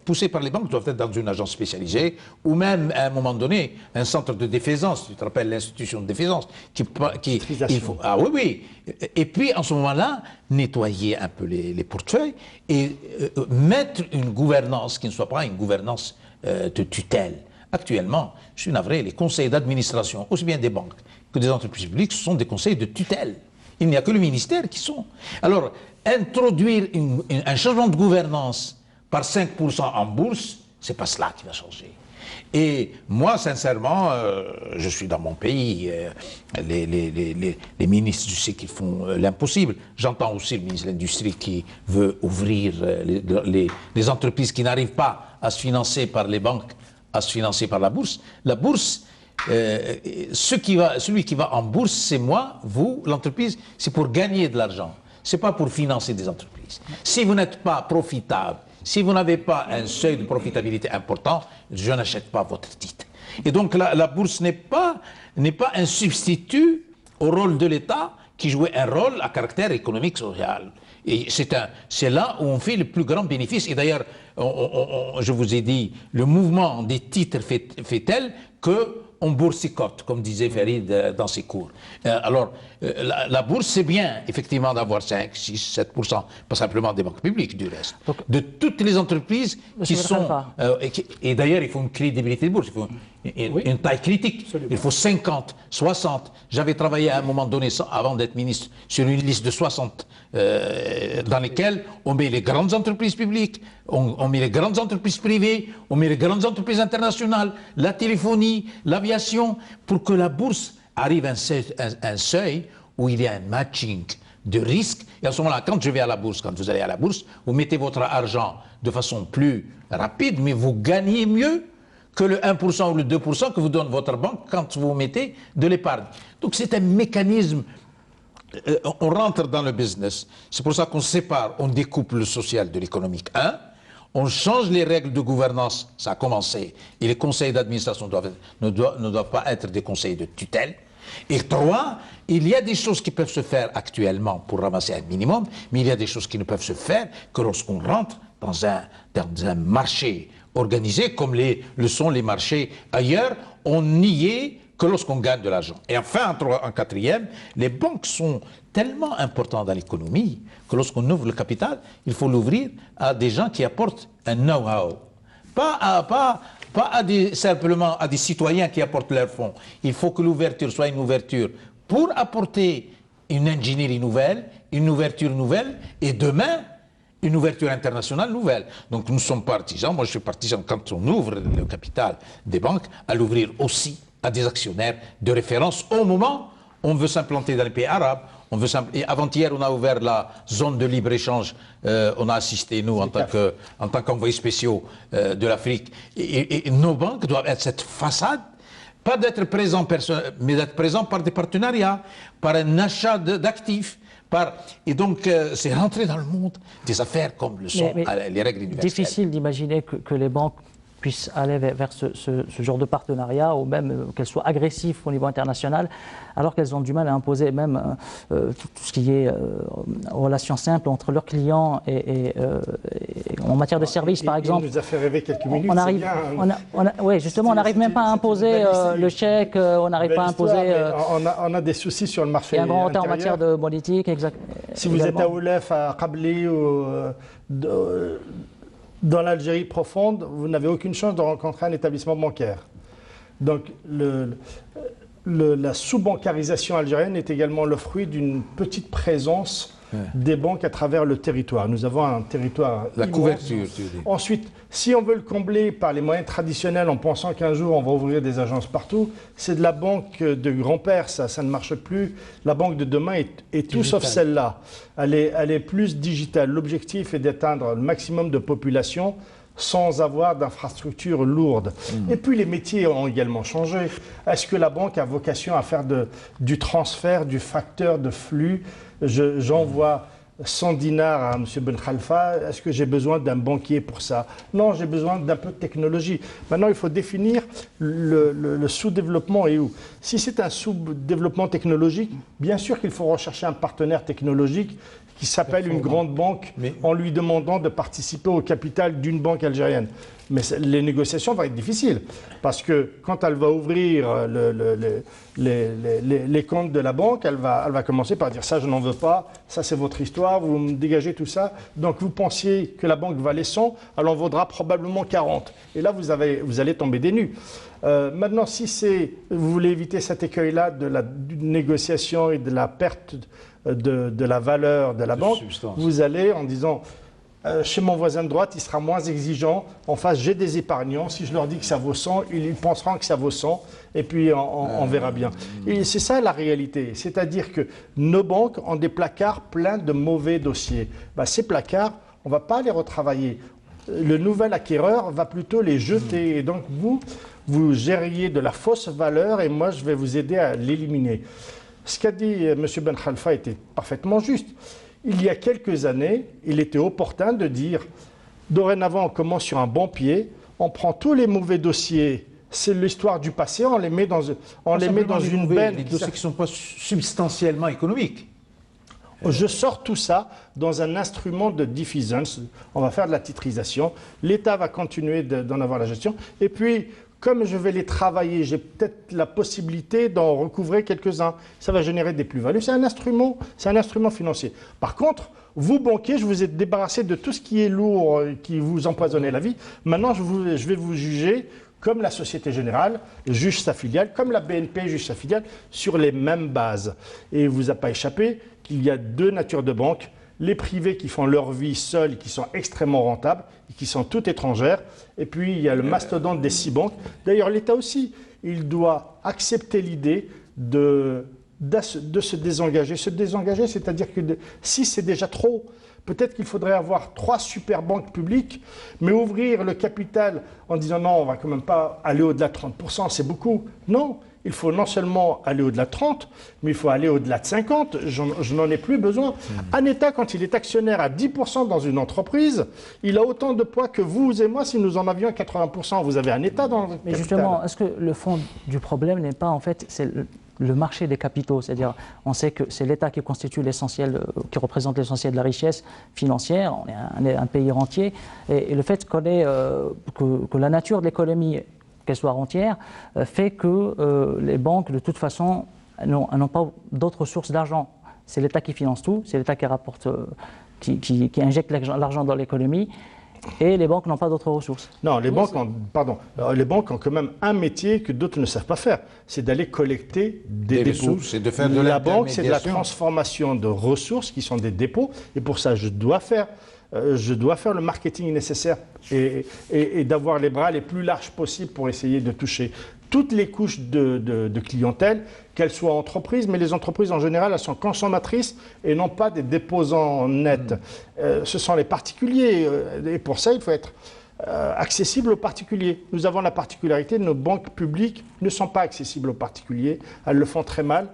poussées par les banques doivent être dans une agence spécialisée ou même, à un moment donné, un centre de défaisance. Tu te rappelles l'institution de défaisance il faut, ah oui, oui. Et puis, en ce moment-là, nettoyer un peu les portefeuilles et mettre une gouvernance qui ne soit pas une gouvernance de tutelle. Actuellement, je suis navré, les conseils d'administration, aussi bien des banques que des entreprises publiques, ce sont des conseils de tutelle. Il n'y a que le ministère qui sont. Alors, introduire un changement de gouvernance par 5% en bourse, c'est pas cela qui va changer. Et moi, sincèrement, je suis dans mon pays, les ministres, je sais qu'ils font l'impossible. J'entends aussi le ministre de l'Industrie qui veut ouvrir les entreprises qui n'arrivent pas à se financer par les banques, à se financer par la bourse. La bourse, celui qui va en bourse, c'est moi, vous, l'entreprise, c'est pour gagner de l'argent. C'est pas pour financer des entreprises. Si vous n'êtes pas profitable, si vous n'avez pas un seuil de profitabilité important, je n'achète pas votre titre. Et donc la bourse n'est pas un substitut au rôle de l'État qui jouait un rôle à caractère économique, social. Et c'est là où on fait le plus grand bénéfice. Et d'ailleurs, je vous ai dit, le mouvement des titres fait tel que on boursicote, comme disait Farid dans ses cours. Alors, la bourse, c'est bien, effectivement, d'avoir 5, 6, 7%, pas simplement des banques publiques, du reste. Donc, de toutes les entreprises qui sont... et d'ailleurs, il faut une crédibilité de bourse, il faut une taille critique. Absolument. Il faut 50, 60. J'avais travaillé à un moment donné, avant d'être ministre, sur une liste de 60, dans lesquelles on met les grandes entreprises publiques, on met les grandes entreprises privées, on met les grandes entreprises internationales, la téléphonie, l'aviation, pour que la bourse arrive à un seuil où il y a un matching de risque. Et à ce moment-là, quand je vais à la bourse, quand vous allez à la bourse, vous mettez votre argent de façon plus rapide, mais vous gagnez mieux que le 1% ou le 2% que vous donne votre banque quand vous mettez de l'épargne. Donc c'est un mécanisme, on rentre dans le business, c'est pour ça qu'on sépare, on découpe le social de l'économique. On change les règles de gouvernance, ça a commencé, et les conseils d'administration ne doivent pas être des conseils de tutelle. Et 3, il y a des choses qui peuvent se faire actuellement pour ramasser un minimum, mais il y a des choses qui ne peuvent se faire que lorsqu'on rentre dans un marché organisé, comme le sont les marchés ailleurs, on n'y est que lorsqu'on gagne de l'argent. Et enfin, en quatrième, les banques sont tellement importantes dans l'économie que lorsqu'on ouvre le capital, il faut l'ouvrir à des gens qui apportent un know-how. Pas simplement à des citoyens qui apportent leurs fonds. Il faut que l'ouverture soit une ouverture pour apporter une ingénierie nouvelle, une ouverture nouvelle, et demain, une ouverture internationale nouvelle. Donc nous sommes partisans, moi je suis partisan quand on ouvre le capital des banques, à l'ouvrir aussi à des actionnaires de référence au moment où on veut s'implanter dans les pays arabes. Avant-hier, on a ouvert la zone de libre-échange. On a assisté, nous, en tant qu'envoyés spéciaux de l'Afrique. Et nos banques doivent être cette façade, pas d'être présents, mais d'être présents par des partenariats, par un achat d'actifs. Et donc, c'est rentrer dans le monde des affaires comme le sont les règles universelles. Difficile d'imaginer que les banques puissent aller vers ce genre de partenariat, ou même qu'elles soient agressives au niveau international, alors qu'elles ont du mal à imposer même tout ce qui est relations simples entre leurs clients et en matière de services, par exemple. Il nous a fait rêver quelques minutes. Oui, justement, on n'arrive même pas à imposer le chèque, on n'arrive pas à imposer... On a des soucis sur le marché intérieur. Il y a un grand retard en matière de politique, exact. Si vous êtes à Oulef, à Qabli ou dans l'Algérie profonde, vous n'avez aucune chance de rencontrer un établissement bancaire. Donc la sous-bancarisation algérienne est également le fruit d'une petite présence des banques à travers le territoire. Nous avons un territoire La immense. couverture, tu veux dire. Ensuite, si on veut le combler par les moyens traditionnels en pensant qu'un jour on va ouvrir des agences partout, c'est de la banque de grand-père, ça ne marche plus. La banque de demain est tout sauf celle-là. Elle est plus digitale. L'objectif est d'atteindre le maximum de population sans avoir d'infrastructures lourdes. Et puis les métiers ont également changé. Est-ce que la banque a vocation à faire du transfert, du facteur de flux? J'envoie 100 dinars à M. Ben Khalfa, est-ce que j'ai besoin d'un banquier pour ça? Non, j'ai besoin d'un peu de technologie. Maintenant, il faut définir le sous-développement est où. Si c'est un sous-développement technologique, bien sûr qu'il faut rechercher un partenaire technologique qui s'appelle une grande banque en lui demandant de participer au capital d'une banque algérienne. Mais les négociations vont être difficiles parce que quand elle va ouvrir les comptes de la banque, elle va commencer par dire ça je n'en veux pas, ça c'est votre histoire, vous me dégagez tout ça. Donc vous pensiez que la banque valait 100, elle en vaudra probablement 40. Et là vous allez tomber des nues. Maintenant, si vous voulez éviter cet écueil-là de la négociation et de la perte de la valeur de la banque, vous allez en disant chez mon voisin de droite, il sera moins exigeant. En face, j'ai des épargnants. Si je leur dis que ça vaut 100, ils penseront que ça vaut 100. Et puis, on verra bien. Et c'est ça la réalité. C'est-à-dire que nos banques ont des placards pleins de mauvais dossiers. Ces placards, on ne va pas les retravailler. Le nouvel acquéreur va plutôt les jeter. Et donc, vous gériez de la fausse valeur et moi, je vais vous aider à l'éliminer. Ce qu'a dit M. Ben Khalfa était parfaitement juste. Il y a quelques années, il était opportun de dire dorénavant, on commence sur un bon pied, on prend tous les mauvais dossiers, c'est l'histoire du passé, on les met dans une benne. Les dossiers qui ne sont pas substantiellement économiques. Je sors tout ça dans un instrument de diffusance. On va faire de la titrisation. L'État va continuer d'en avoir la gestion. Et puis, comme je vais les travailler, j'ai peut-être la possibilité d'en recouvrer quelques-uns. Ça va générer des plus-values. C'est un instrument financier. Par contre, vous, banquiers, je vous ai débarrassé de tout ce qui est lourd, qui vous empoisonnait la vie. Maintenant, je vais vous juger comme la Société Générale juge sa filiale, comme la BNP juge sa filiale, sur les mêmes bases. Et il ne vous a pas échappé qu'il y a deux natures de banques. Les privés qui font leur vie seuls, qui sont extrêmement rentables, et qui sont toutes étrangères. Et puis, il y a le mastodonte des 6 banques. D'ailleurs, l'État aussi, il doit accepter l'idée de se désengager. Se désengager, c'est-à-dire que si c'est déjà trop, peut-être qu'il faudrait avoir 3 super banques publiques, mais ouvrir le capital en disant non, on ne va quand même pas aller au-delà de 30%, c'est beaucoup. Non. Il faut non seulement aller au-delà de 30, mais il faut aller au-delà de 50. Je n'en ai plus besoin. Un État, quand il est actionnaire à 10% dans une entreprise, il a autant de poids que vous et moi si nous en avions 80%. Vous avez un État dans votre capital. Mais justement, est-ce que le fond du problème n'est pas en fait c'est le marché des capitaux? C'est-à-dire, on sait que c'est l'État qui constitue l'essentiel, qui représente l'essentiel de la richesse financière. On est un pays rentier. Et le fait que la nature de l'économie, qu'elle soit rentière, fait que les banques, de toute façon, n'ont pas d'autres sources d'argent. C'est l'État qui finance tout, c'est l'État qui rapporte, qui injecte l'argent dans l'économie, et les banques n'ont pas d'autres ressources. Non, les banques ont quand même un métier que d'autres ne savent pas faire, c'est d'aller collecter des dépôts. C'est de faire de la banque, c'est de la transformation de ressources qui sont des dépôts, et pour ça, je dois faire le marketing nécessaire et d'avoir les bras les plus larges possibles pour essayer de toucher toutes les couches de clientèle, qu'elles soient entreprises, mais les entreprises en général, elles sont consommatrices et non pas des déposants nets. Ce sont les particuliers, et pour ça, il faut être accessible aux particuliers. Nous avons la particularité, nos banques publiques ne sont pas accessibles aux particuliers, elles le font très mal,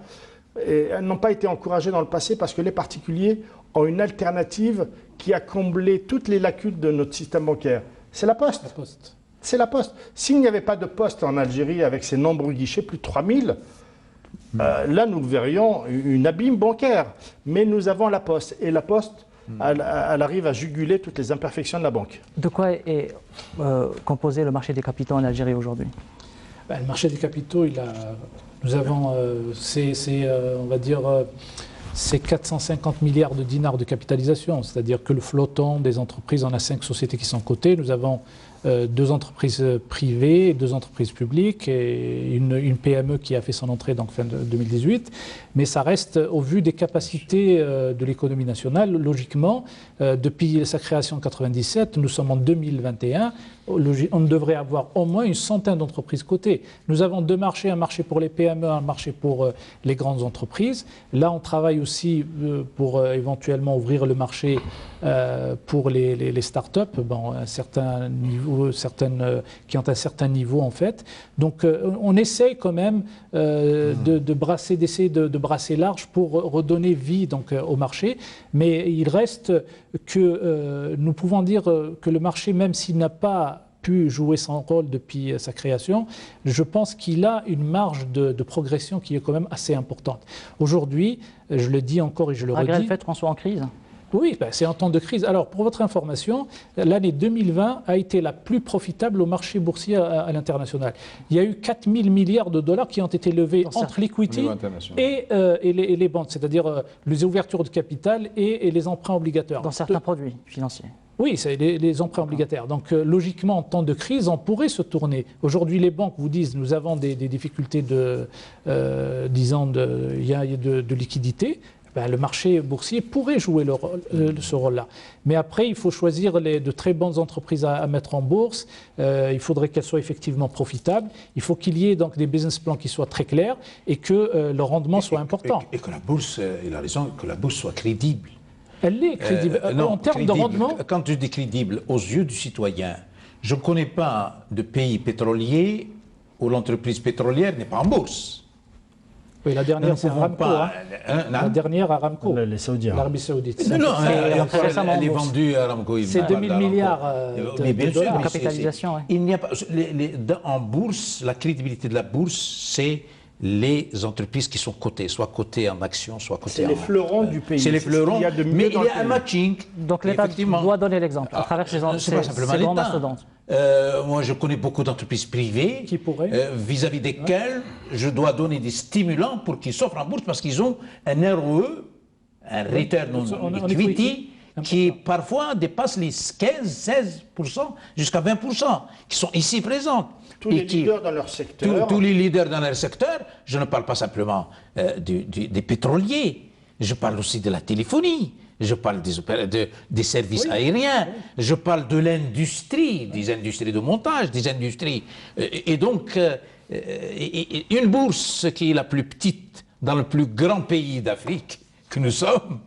et elles n'ont pas été encouragées dans le passé parce que les particuliers ont une alternative qui a comblé toutes les lacunes de notre système bancaire. C'est la Poste. C'est la Poste. S'il n'y avait pas de Poste en Algérie avec ses nombreux guichets, plus de 3000, là nous verrions une abîme bancaire. Mais nous avons la Poste. Et la Poste, elle arrive à juguler toutes les imperfections de la banque. De quoi est composé le marché des capitaux en Algérie aujourd'hui? Le marché des capitaux, nous avons, on va dire, c'est 450 milliards de dinars de capitalisation, c'est-à-dire que le flottant des entreprises, on a 5 sociétés qui sont cotées, nous avons 2 entreprises privées, 2 entreprises publiques et une PME qui a fait son entrée donc fin de 2018. Mais ça reste, au vu des capacités de l'économie nationale, logiquement, depuis sa création en 1997, nous sommes en 2021, on devrait avoir au moins une centaine d'entreprises cotées. Nous avons 2 marchés, un marché pour les PME, un marché pour les grandes entreprises. Là, on travaille aussi pour éventuellement ouvrir le marché pour les start-up, un certain niveau, qui ont un certain niveau en fait. Donc on essaye quand même d'essayer de brasser large pour redonner vie donc, au marché, mais il reste que nous pouvons dire que le marché, même s'il n'a pas pu jouer son rôle depuis sa création, je pense qu'il a une marge de progression qui est quand même assez importante. Aujourd'hui, je le dis encore et je le redis... Malgré le fait qu'on soit en crise. Oui, ben c'est un temps de crise. Alors, pour votre information, l'année 2020 a été la plus profitable au marché boursier à l'international. Il y a eu 4 000 milliards de dollars qui ont été levés entre l'equity et les banques, c'est-à-dire les ouvertures de capital et les emprunts obligataires. Dans certains produits financiers. Oui, c'est les emprunts obligataires. Donc, logiquement, en temps de crise, on pourrait se tourner. Aujourd'hui, les banques vous disent nous avons des difficultés de liquidité. Ben, le marché boursier pourrait jouer ce rôle-là. Mais après, il faut choisir de très bonnes entreprises à mettre en bourse. Il faudrait qu'elles soient effectivement profitables. Il faut qu'il y ait donc des business plans qui soient très clairs et que le rendement soit important. Et que la bourse, il a raison, que la bourse soit crédible. Elle est crédible. En termes de rendement... Quand je dis crédible, aux yeux du citoyen, je ne connais pas de pays pétrolier où l'entreprise pétrolière n'est pas en bourse. Oui, la dernière, c'est Aramco. La dernière, Aramco. Les Saoudiens. L'Arabie Saoudite. Non, elle est vendue à Aramco. C'est 2000 milliards de dollars. De capitalisation. Il n'y a pas, en bourse, la crédibilité de la bourse, c'est les entreprises qui sont cotées, soit cotées en actions, soit cotées en... C'est les fleurons du pays. C'est les fleurons, mais il y a un matching. Donc l'État doit donner l'exemple à travers ces grands mastodontes. Moi, je connais beaucoup d'entreprises privées vis-à-vis desquelles je dois donner des stimulants pour qu'ils s'offrent en bourse parce qu'ils ont un ROE, un Return on Equity, qui parfois dépasse les 15-16% jusqu'à 20%, qui sont ici présents. Tous les leaders dans leur secteur. Tous les leaders dans leur secteur. Je ne parle pas simplement des pétroliers, je parle aussi de la téléphonie. Je parle des services aériens, je parle de l'industrie, des industries de montage, des industries. Et donc, une bourse qui est la plus petite dans le plus grand pays d'Afrique que nous sommes,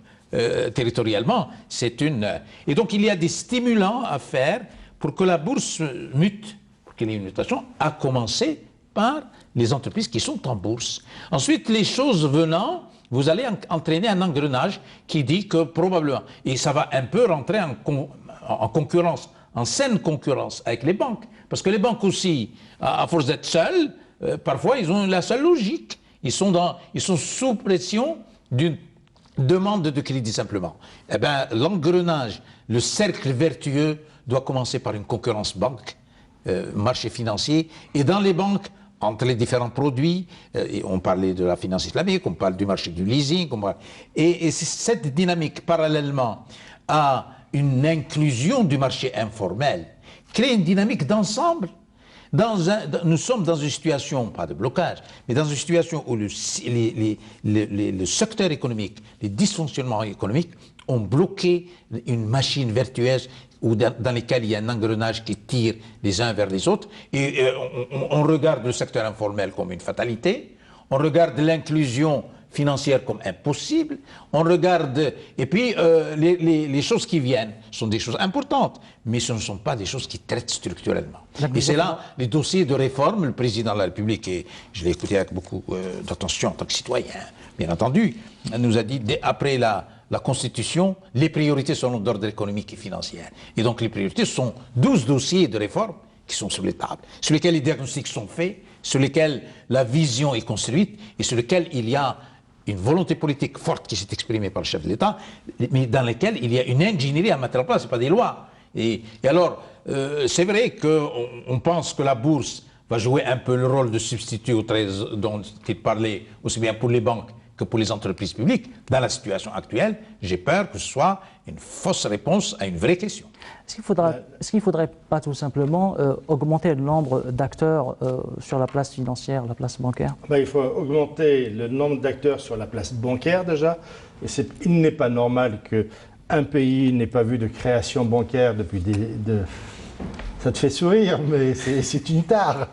territorialement, c'est une... Et donc, il y a des stimulants à faire pour que la bourse mute, pour qu'il y ait une mutation, à commencer par les entreprises qui sont en bourse. Ensuite, les choses venant, vous allez entraîner un engrenage qui dit que probablement, et ça va un peu rentrer en concurrence, en saine concurrence avec les banques. Parce que les banques aussi, à force d'être seules, parfois ils ont la seule logique. Ils sont sous pression d'une demande de crédit simplement. Eh bien, l'engrenage, le cercle vertueux doit commencer par une concurrence banque, marché financier, et dans les banques, entre les différents produits, on parlait de la finance islamique, on parle du marché du leasing, et cette dynamique parallèlement à une inclusion du marché informel crée une dynamique d'ensemble. Nous sommes dans une situation, pas de blocage, mais dans une situation où le secteur économique, les dysfonctionnements économiques ont bloqué une machine vertueuse dans lesquels il y a un engrenage qui tire les uns vers les autres. Et on regarde le secteur informel comme une fatalité, on regarde l'inclusion financière comme impossible, on regarde... Et puis, les choses qui viennent sont des choses importantes, mais ce ne sont pas des choses qui traitent structurellement. Et c'est là, les dossiers de réforme, le président de la République, et je l'ai écouté avec beaucoup d'attention en tant que citoyen, bien entendu, nous a dit, après la Constitution, les priorités sont d'ordre économique et financier. Et donc les priorités sont 12 dossiers de réforme qui sont sur les tables, sur lesquels les diagnostics sont faits, sur lesquels la vision est construite et sur lesquels il y a une volonté politique forte qui s'est exprimée par le chef de l'État, mais dans lesquels il y a une ingénierie à mettre en place, ce n'est pas des lois. Et alors, c'est vrai qu'on pense que la bourse va jouer un peu le rôle de substitut au trésor dont il parlait, aussi bien pour les banques que pour les entreprises publiques. Dans la situation actuelle, j'ai peur que ce soit une fausse réponse à une vraie question. Est-ce qu'il ne faudrait pas tout simplement augmenter le nombre d'acteurs sur la place financière, la place bancaire? Il faut augmenter le nombre d'acteurs sur la place bancaire déjà. Et il n'est pas normal qu'un pays n'ait pas vu de création bancaire depuis Ça te fait sourire, mais c'est une tare.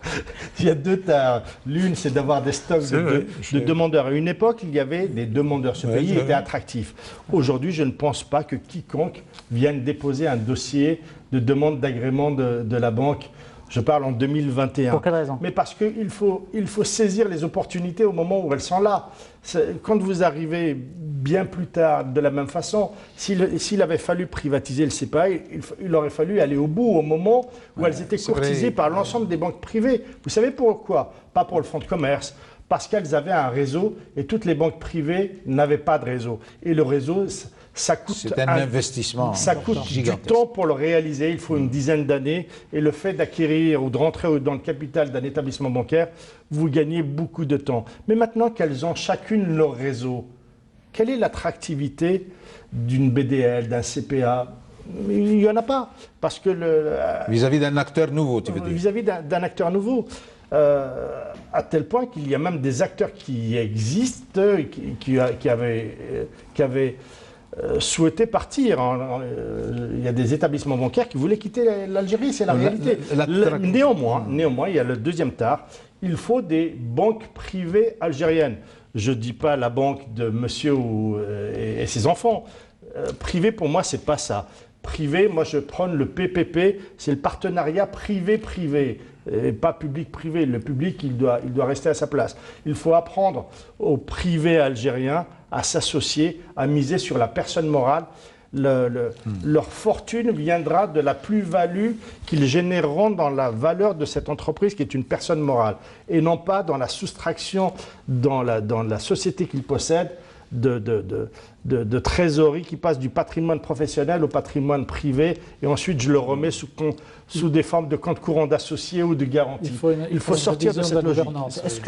Il y a deux tares. L'une, c'est d'avoir des stocks de demandeurs. À une époque, il y avait des demandeurs. Ce pays était attractif. Aujourd'hui, je ne pense pas que quiconque vienne déposer un dossier de demande d'agrément de la banque. Je parle en 2021. Pour quelle raison? Mais parce qu'il faut saisir les opportunités au moment où elles sont là. Quand vous arrivez bien plus tard, de la même façon, s'il avait fallu privatiser le CPA, il aurait fallu aller au bout, au moment où elles étaient courtisées par l'ensemble des banques privées. Vous savez pourquoi? Pas pour le fonds de commerce, parce qu'elles avaient un réseau et toutes les banques privées n'avaient pas de réseau. Et le réseau, ça coûte c'est un investissement. Ça coûte gigantesque. du temps pour le réaliser. Il faut une dizaine d'années. Et le fait d'acquérir ou de rentrer dans le capital d'un établissement bancaire, vous gagnez beaucoup de temps. Mais maintenant qu'elles ont chacune leur réseau, quelle est l'attractivité d'une BDL, d'un CPA? Il n'y en a pas. Parce que vis-à-vis d'un acteur nouveau, tu veux dire? Vis-à-vis d'un acteur nouveau. À tel point qu'il y a même des acteurs qui existent, qui avaient souhaité partir. Il y a des établissements bancaires qui voulaient quitter l'Algérie, c'est la réalité. Néanmoins, il y a le deuxième tard, il faut des banques privées algériennes. Je ne dis pas la banque de monsieur et ses enfants. Privé, pour moi, c'est pas ça. Privé, moi je prends le PPP, c'est le partenariat privé-privé, et pas public-privé. Le public, il doit rester à sa place. Il faut apprendre aux privés algériens à s'associer, à miser sur la personne morale. Leur fortune viendra de la plus-value qu'ils généreront dans la valeur de cette entreprise qui est une personne morale, et non pas dans la soustraction dans la société qu'ils possèdent de trésorerie qui passe du patrimoine professionnel au patrimoine privé, et ensuite je le remets sous des formes de compte courant d'associés ou de garantie. Il faut sortir de cette logique.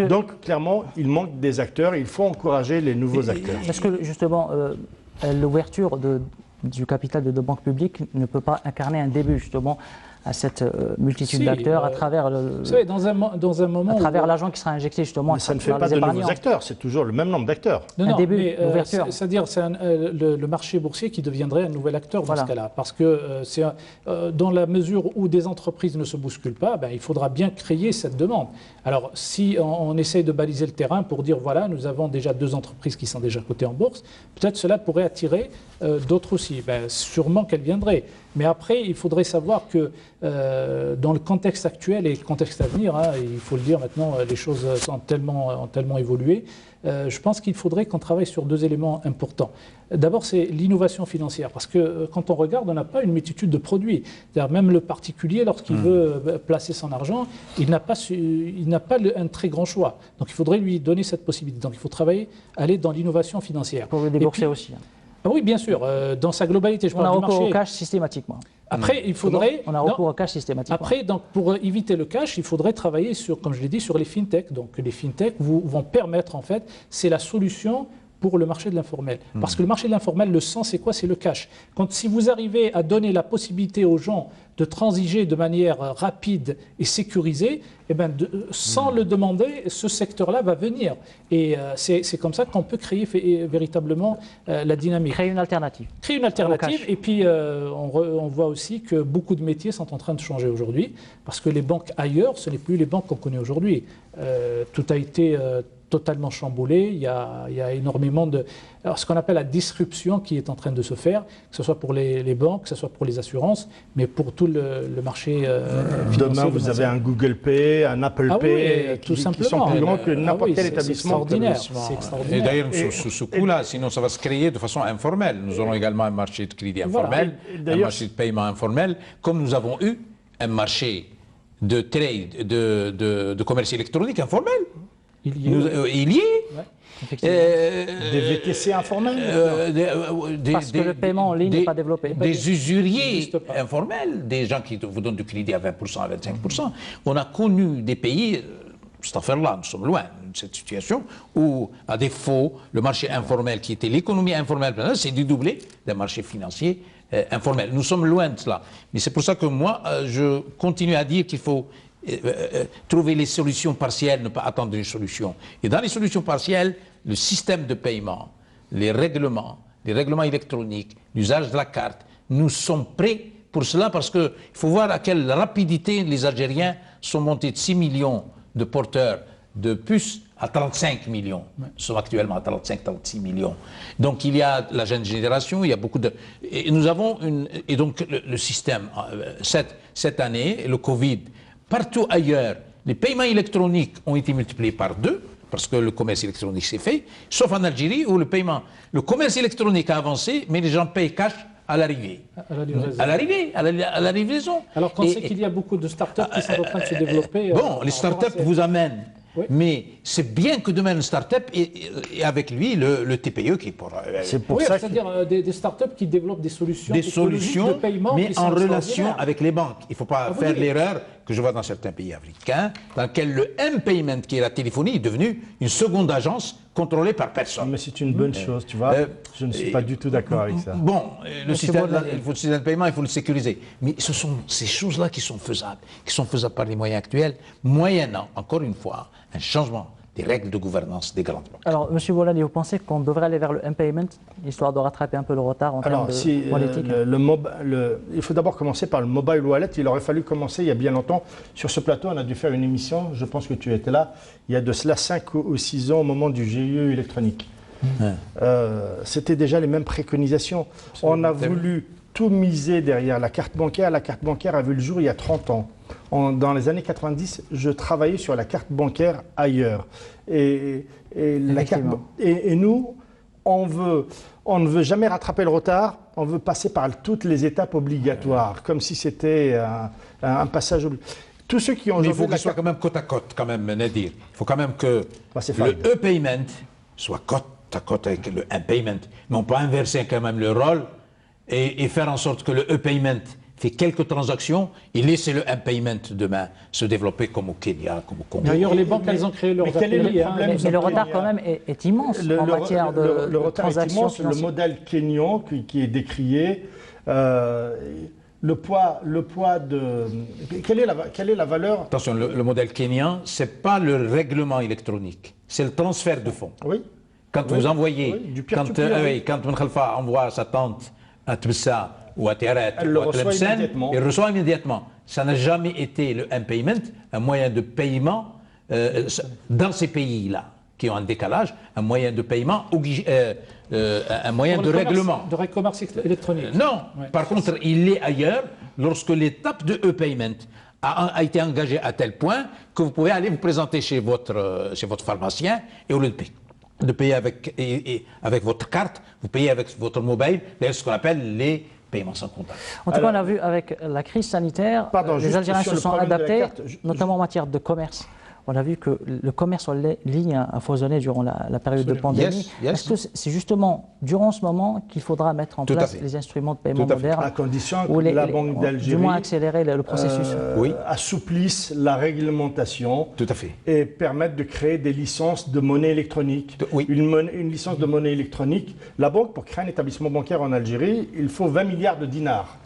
Donc clairement, il manque des acteurs, il faut encourager les nouveaux acteurs. Est-ce que justement l'ouverture du capital de banques publiques ne peut pas incarner un début justement à cette multitude d'acteurs à travers vous savez, dans un moment à travers l'argent qui sera injecté justement. Mais ça ne fait pas de nouveaux acteurs, c'est toujours le même nombre d'acteurs. Un début d'ouverture. C'est-à-dire c'est le marché boursier qui deviendrait un nouvel acteur dans ce cas-là. Parce que dans la mesure où des entreprises ne se bousculent pas, il faudra bien créer cette demande. Alors si on essaye de baliser le terrain pour dire voilà, nous avons déjà 2 entreprises qui sont déjà cotées en bourse, peut-être cela pourrait attirer d'autres aussi. Sûrement qu'elles viendraient. Mais après, il faudrait savoir que dans le contexte actuel et le contexte à venir, il faut le dire maintenant, les choses ont tellement évolué, je pense qu'il faudrait qu'on travaille sur 2 éléments importants. D'abord, c'est l'innovation financière, parce que quand on regarde, on n'a pas une multitude de produits. C'est-à-dire même le particulier, lorsqu'il veut placer son argent, il n'a pas un très grand choix. Donc il faudrait lui donner cette possibilité. Donc il faut aller dans l'innovation financière. Pour le débourser aussi. Oui, bien sûr, dans sa globalité. On a recours au cash systématiquement. Après, il faudrait. On a recours au cash systématiquement. Après, donc, pour éviter le cash, il faudrait travailler sur, comme je l'ai dit, sur les fintechs. Donc, les fintechs vont permettre, en fait, c'est la solution pour le marché de l'informel. Parce que le marché de l'informel, le sens, c'est quoi? C'est le cash. Si vous arrivez à donner la possibilité aux gens de transiger de manière rapide et sécurisée, sans le demander, ce secteur-là va venir. Et c'est comme ça qu'on peut créer véritablement la dynamique. Créer une alternative. Créer une alternative. Et puis, on voit aussi que beaucoup de métiers sont en train de changer aujourd'hui, parce que les banques ailleurs, ce n'est plus les banques qu'on connaît aujourd'hui. Tout a été totalement chamboulé. Il y a énormément de... Alors, ce qu'on appelle la disruption qui est en train de se faire, que ce soit pour les banques, que ce soit pour les assurances, mais pour tout le marché financier. Demain, vous avez un Google Pay, un Apple Pay, tout simplement. Qui sont plus grands que n'importe quel établissement. C'est extraordinaire. Et d'ailleurs, sous ce coup-là, sinon ça va se créer de façon informelle. Nous aurons également un marché de crédit informel, un marché de paiement informel, comme nous avons eu un marché de trade, de commerce électronique informel. Il y est. Des VTC informels parce que le paiement en ligne n'est pas développé. Des usuriers informels, des gens qui vous donnent du crédit à 20%, à 25%. On a connu des pays, cette affaire-là, nous sommes loin de cette situation, où, à défaut, le marché informel, qui était l'économie informelle, c'est dédoublé d'un marché financier informel. Nous sommes loin de cela. Mais c'est pour ça que moi, je continue à dire qu'il faut trouver les solutions partielles, ne pas attendre une solution. Et dans les solutions partielles, le système de paiement, les règlements électroniques, l'usage de la carte, nous sommes prêts pour cela parce qu'il faut voir à quelle rapidité les Algériens sont montés de 6 millions de porteurs de puces à 35 millions. Nous sommes actuellement à 35-36 millions. Donc il y a la jeune génération, il y a beaucoup de... Et nous avons et donc le système, cette année, le Covid, partout ailleurs, les paiements électroniques ont été multipliés par 2, parce que le commerce électronique s'est fait, sauf en Algérie où le commerce électronique a avancé, mais les gens payent cash à l'arrivée. À la livraison. Alors qu'on sait qu'il y a beaucoup de startups qui sont en train de se développer. Bon, les startups vous amènent. Oui. Mais c'est bien que demain une start-up et avec lui le TPE qui pourra. C'est pour ça. C'est-à-dire des start-up qui développent des solutions de paiement, mais en relation avec les banques. Il ne faut pas faire l'erreur que je vois dans certains pays africains, dans lequel le M-Payment, qui est la téléphonie, est devenu une seconde agence contrôlée par personne. Mais c'est une bonne chose, tu vois. Je ne suis pas du tout d'accord avec ça. Bon, le système de paiement, il faut le sécuriser. Mais ce sont ces choses-là qui sont faisables par les moyens actuels, moyennant, encore une fois, un changement des règles de gouvernance des grandes banques. Alors, M. Bolani, vous pensez qu'on devrait aller vers le M-Payment, histoire de rattraper un peu le retard en termes de politique? Il faut d'abord commencer par le mobile wallet. Il aurait fallu commencer il y a bien longtemps. Sur ce plateau, on a dû faire une émission, je pense que tu étais là, il y a de cela 5 ou 6 ans au moment du GIE électronique. C'était déjà les mêmes préconisations. On a voulu tout miser derrière la carte bancaire. La carte bancaire a vu le jour il y a 30 ans. Dans les années 90, je travaillais sur la carte bancaire ailleurs. Et nous, on ne veut jamais rattraper le retard, on veut passer par toutes les étapes obligatoires, comme si c'était un passage obligatoire. Tous ceux qui ont... Mais il faut qu'il soit quand même côte à côte, quand même, Nadir. Il faut quand même que le e-payment soit côte à côte avec le m-payment. Mais on peut inverser quand même le rôle et faire en sorte que le e-payment fait quelques transactions et laisser le m-payment demain se développer comme au Kenya, comme au Congo. D'ailleurs, les banques, elles ont créé leur mais le retard quand même est immense en matière de transactions financières. Le modèle kényan qui est décrié, le poids de... Quelle est la valeur? Attention, le modèle kényan, ce n'est pas le règlement électronique, c'est le transfert de fonds. Oui. Quand vous envoyez, quand Khalfa envoie sa tante à Tbessa ou à Tiaret ou à Tlemcen, il reçoit immédiatement. Ça n'a jamais été le m-payment, un moyen de paiement dans ces pays-là qui ont un décalage, un moyen de paiement, un moyen de règlement. De commerce électronique. Non, par contre, il est ailleurs lorsque l'étape de e-payment a été engagée à tel point que vous pouvez aller vous présenter chez votre pharmacien et au lieu de payer avec votre carte, vous payez avec votre mobile, ce qu'on appelle les paiements sans contact. En tout cas, on a vu avec la crise sanitaire, les Algériens se sont adaptés, notamment en matière de commerce. On a vu que le commerce en ligne a foisonné durant la période de pandémie. Est-ce que c'est justement durant ce moment qu'il faudra mettre en place les instruments de paiement modernes, à condition que la Banque d'Algérie du moins accélérer le processus, assouplisse la réglementation et permette de créer des licences de monnaie électronique. Une licence de monnaie électronique, la banque, pour créer un établissement bancaire en Algérie, il faut 20 milliards de dinars.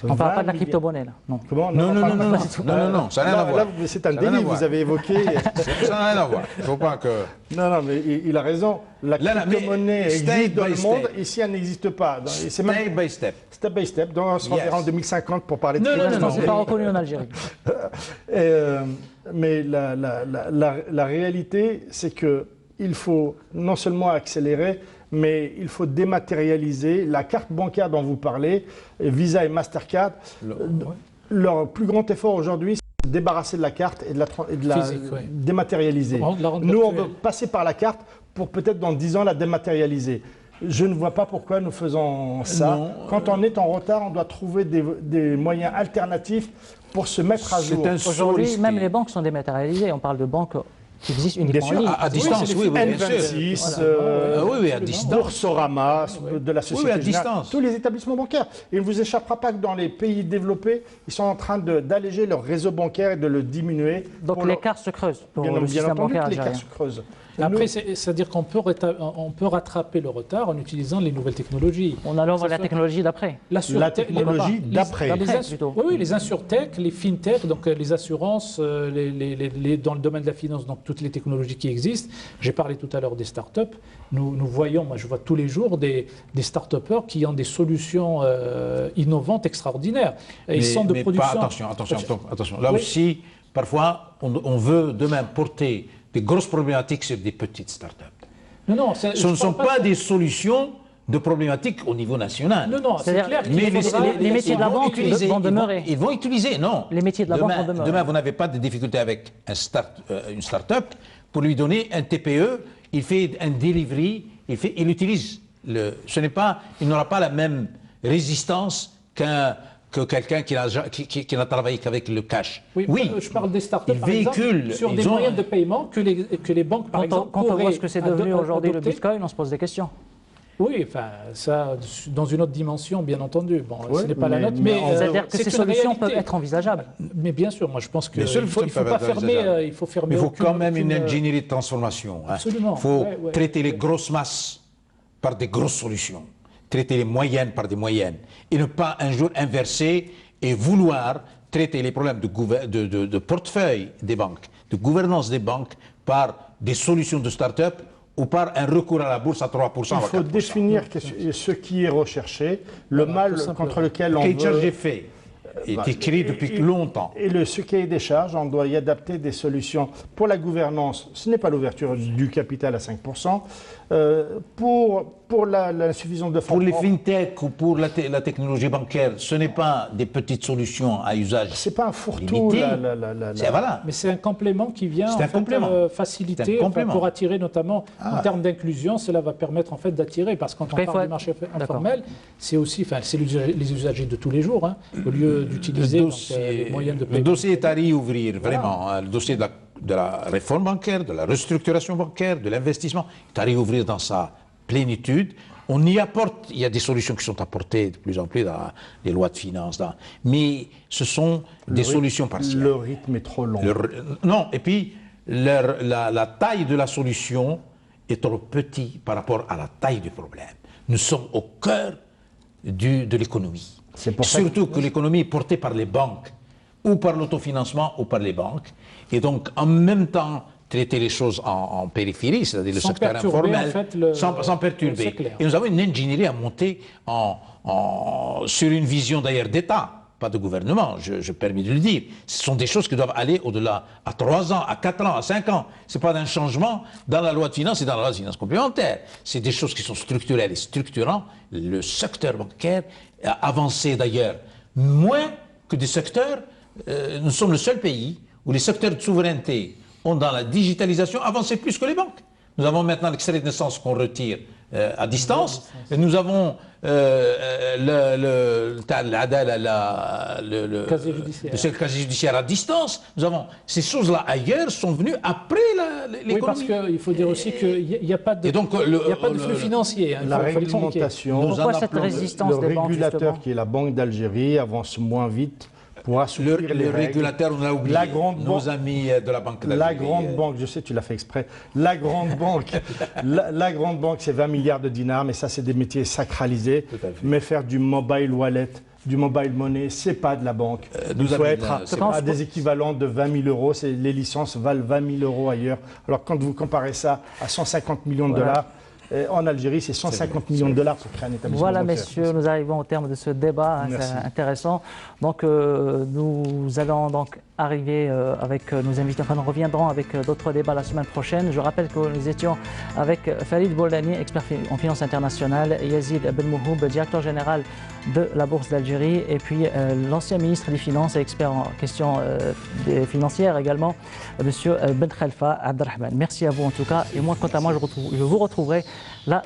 On ne parle pas de la crypto-monnaie, là. Non, ça n'a rien à voir. C'est un délit, vous avez évoqué. Ça n'a rien à voir. Il ne faut pas que... Non, mais il a raison. La crypto-monnaie existe dans le monde, ici elle n'existe pas. Step by step. Step by step. Donc on se rendra en 2050 pour parler de crypto-monnaie. Non, c'est pas reconnu en Algérie. Mais la réalité, c'est qu'il faut non seulement accélérer, mais il faut dématérialiser la carte bancaire dont vous parlez, Visa et Mastercard. Leur plus grand effort aujourd'hui, c'est de débarrasser de la carte et de la dématérialiser. Nous, on veut passer par la carte pour peut-être dans 10 ans la dématérialiser. Je ne vois pas pourquoi nous faisons ça. Quand on est en retard, on doit trouver des moyens alternatifs pour se mettre à jour. Aujourd'hui, même les banques sont dématérialisées. On parle de banques qui existe uniquement en ligne. À distance, oui, bien sûr. N26, à distance. Boursorama, de la Société à distance. Tous les établissements bancaires. Il ne vous échappera pas que dans les pays développés, ils sont en train d'alléger leur réseau bancaire et de le diminuer. Donc l'écart se creuse pour le système bancaire algérien. L'écart se creuse. Après, c'est-à-dire qu'on peut rattraper le retard en utilisant les nouvelles technologies. On allant vers la technologie d'après. La technologie d'après. Oui, les insurtech, les fintech, donc les assurances, dans le domaine de la finance, donc toutes les technologies qui existent. J'ai parlé tout à l'heure des startups. Nous voyons, moi je vois tous les jours des start-upers qui ont des solutions innovantes, extraordinaires. Et ils sont de production. Attention. Là aussi, parfois, on veut demain porter des grosses problématiques sur des petites start-up. Non, ce ne sont pas des solutions de problématiques au niveau national. Non, c'est clair. Mais les métiers de la banque vont demeurer. Ils vont utiliser, non. Les métiers de la banque vont demeurer. Demain, vous n'avez pas de difficulté avec une start-up. Pour lui donner un TPE, il fait un delivery, il utilise il n'aura pas la même résistance que quelqu'un qui n'a travaillé qu'avec le cash. Oui, je parle des startups, par exemple, sur des moyens de paiement que les banques, par exemple, quand on voit ce que c'est devenu aujourd'hui le Bitcoin, on se pose des questions. Oui, enfin, ça, dans une autre dimension, bien entendu. Bon, oui, ce n'est pas la nôtre, mais c'est-à-dire que ces solutions peuvent être envisageables. Mais bien sûr, moi je pense qu'il il faut pas fermer. Il faut fermer. Il faut quand même une ingénierie de transformation. Absolument. Il faut traiter les grosses masses par des grosses solutions, traiter les moyennes par des moyennes, et ne pas un jour inverser et vouloir traiter les problèmes de portefeuille des banques, de gouvernance des banques par des solutions de start-up ou par un recours à la bourse à 3%. Il faut définir ce qui est recherché, le mal contre lequel on veut... Le cahier de charges est fait, est écrit depuis longtemps. Et ce cahier des charges, on doit y adapter des solutions. Pour la gouvernance, ce n'est pas l'ouverture du capital à 5%. Pour l'insuffisance de fonds... Pour les fintechs ou pour la technologie bancaire, ce n'est pas des petites solutions à usage. C'est pas un fourre-tout. Voilà. Mais c'est un complément qui vient faciliter, pour attirer notamment en termes d'inclusion. Cela va permettre en fait d'attirer, parce que quand on parle du marché informel, c'est aussi, c'est les usagers de tous les jours, au lieu d'utiliser les moyens de paiement. Le dossier est à réouvrir, vraiment. Le dossier de la réforme bancaire, de la restructuration bancaire, de l'investissement, est à réouvrir dans sa plénitude. On y apporte, il y a des solutions qui sont apportées de plus en plus dans les lois de finances, mais ce sont des solutions partielles. Le rythme est trop long. Non, et puis la taille de la solution est trop petite par rapport à la taille du problème. Nous sommes au cœur de l'économie. Surtout que l'économie est portée par les banques, ou par l'autofinancement, ou par les banques. Et donc, en même temps, traiter les choses en périphérie, c'est-à-dire le secteur informel, sans perturber. Et nous avons une ingénierie à monter sur une vision d'ailleurs d'État, pas de gouvernement, je permets de le dire. Ce sont des choses qui doivent aller au-delà, à 3 ans, à 4 ans, à 5 ans. Ce n'est pas d'un changement dans la loi de finances et dans la loi de finances complémentaires. C'est des choses qui sont structurelles et structurantes. Le secteur bancaire a avancé d'ailleurs moins que des secteurs. Nous sommes le seul pays où les secteurs de souveraineté ont dans la digitalisation avancé plus que les banques. Nous avons maintenant l'extrait de naissance qu'on retire à distance. Et nous avons le casier judiciaire à distance. Nous avons ces choses-là ailleurs sont venues après l'économie. Oui, parce qu'il faut dire aussi qu'il n'y a pas de, flux financier. La réglementation, pourquoi cette résistance des banques, régulateur justement, qui est la Banque d'Algérie avance moins vite. Pour assouplir les régulateur, on a oublié nos amis de la Banque d'Algérie. La grande banque, je sais, tu l'as fait exprès. La grande banque, la grande banque, c'est 20 milliards de dinars, mais ça, c'est des métiers sacralisés. Mais faire du mobile wallet, du mobile money, c'est pas de la banque. Il faut être à des équivalents de 20 000 euros. Les licences valent 20 000 euros ailleurs. Alors quand vous comparez ça à 150 millions de dollars, en Algérie, c'est 150 millions de dollars pour créer un établissement bancaire. Voilà, messieurs, nous arrivons au terme de ce débat intéressant. Donc, nous allons donc arriver avec nos invités. Enfin, nous reviendrons avec d'autres débats la semaine prochaine. Je rappelle que nous étions avec Farid Boldani, expert en finance internationale, Yazid Ben Mouhoub, directeur général de la Bourse d'Algérie, et puis l'ancien ministre des Finances et expert en questions financières également, M. Ben Khalfa Abdelrahman. Merci à vous en tout cas. Et moi, quant à moi, je vous retrouverai là.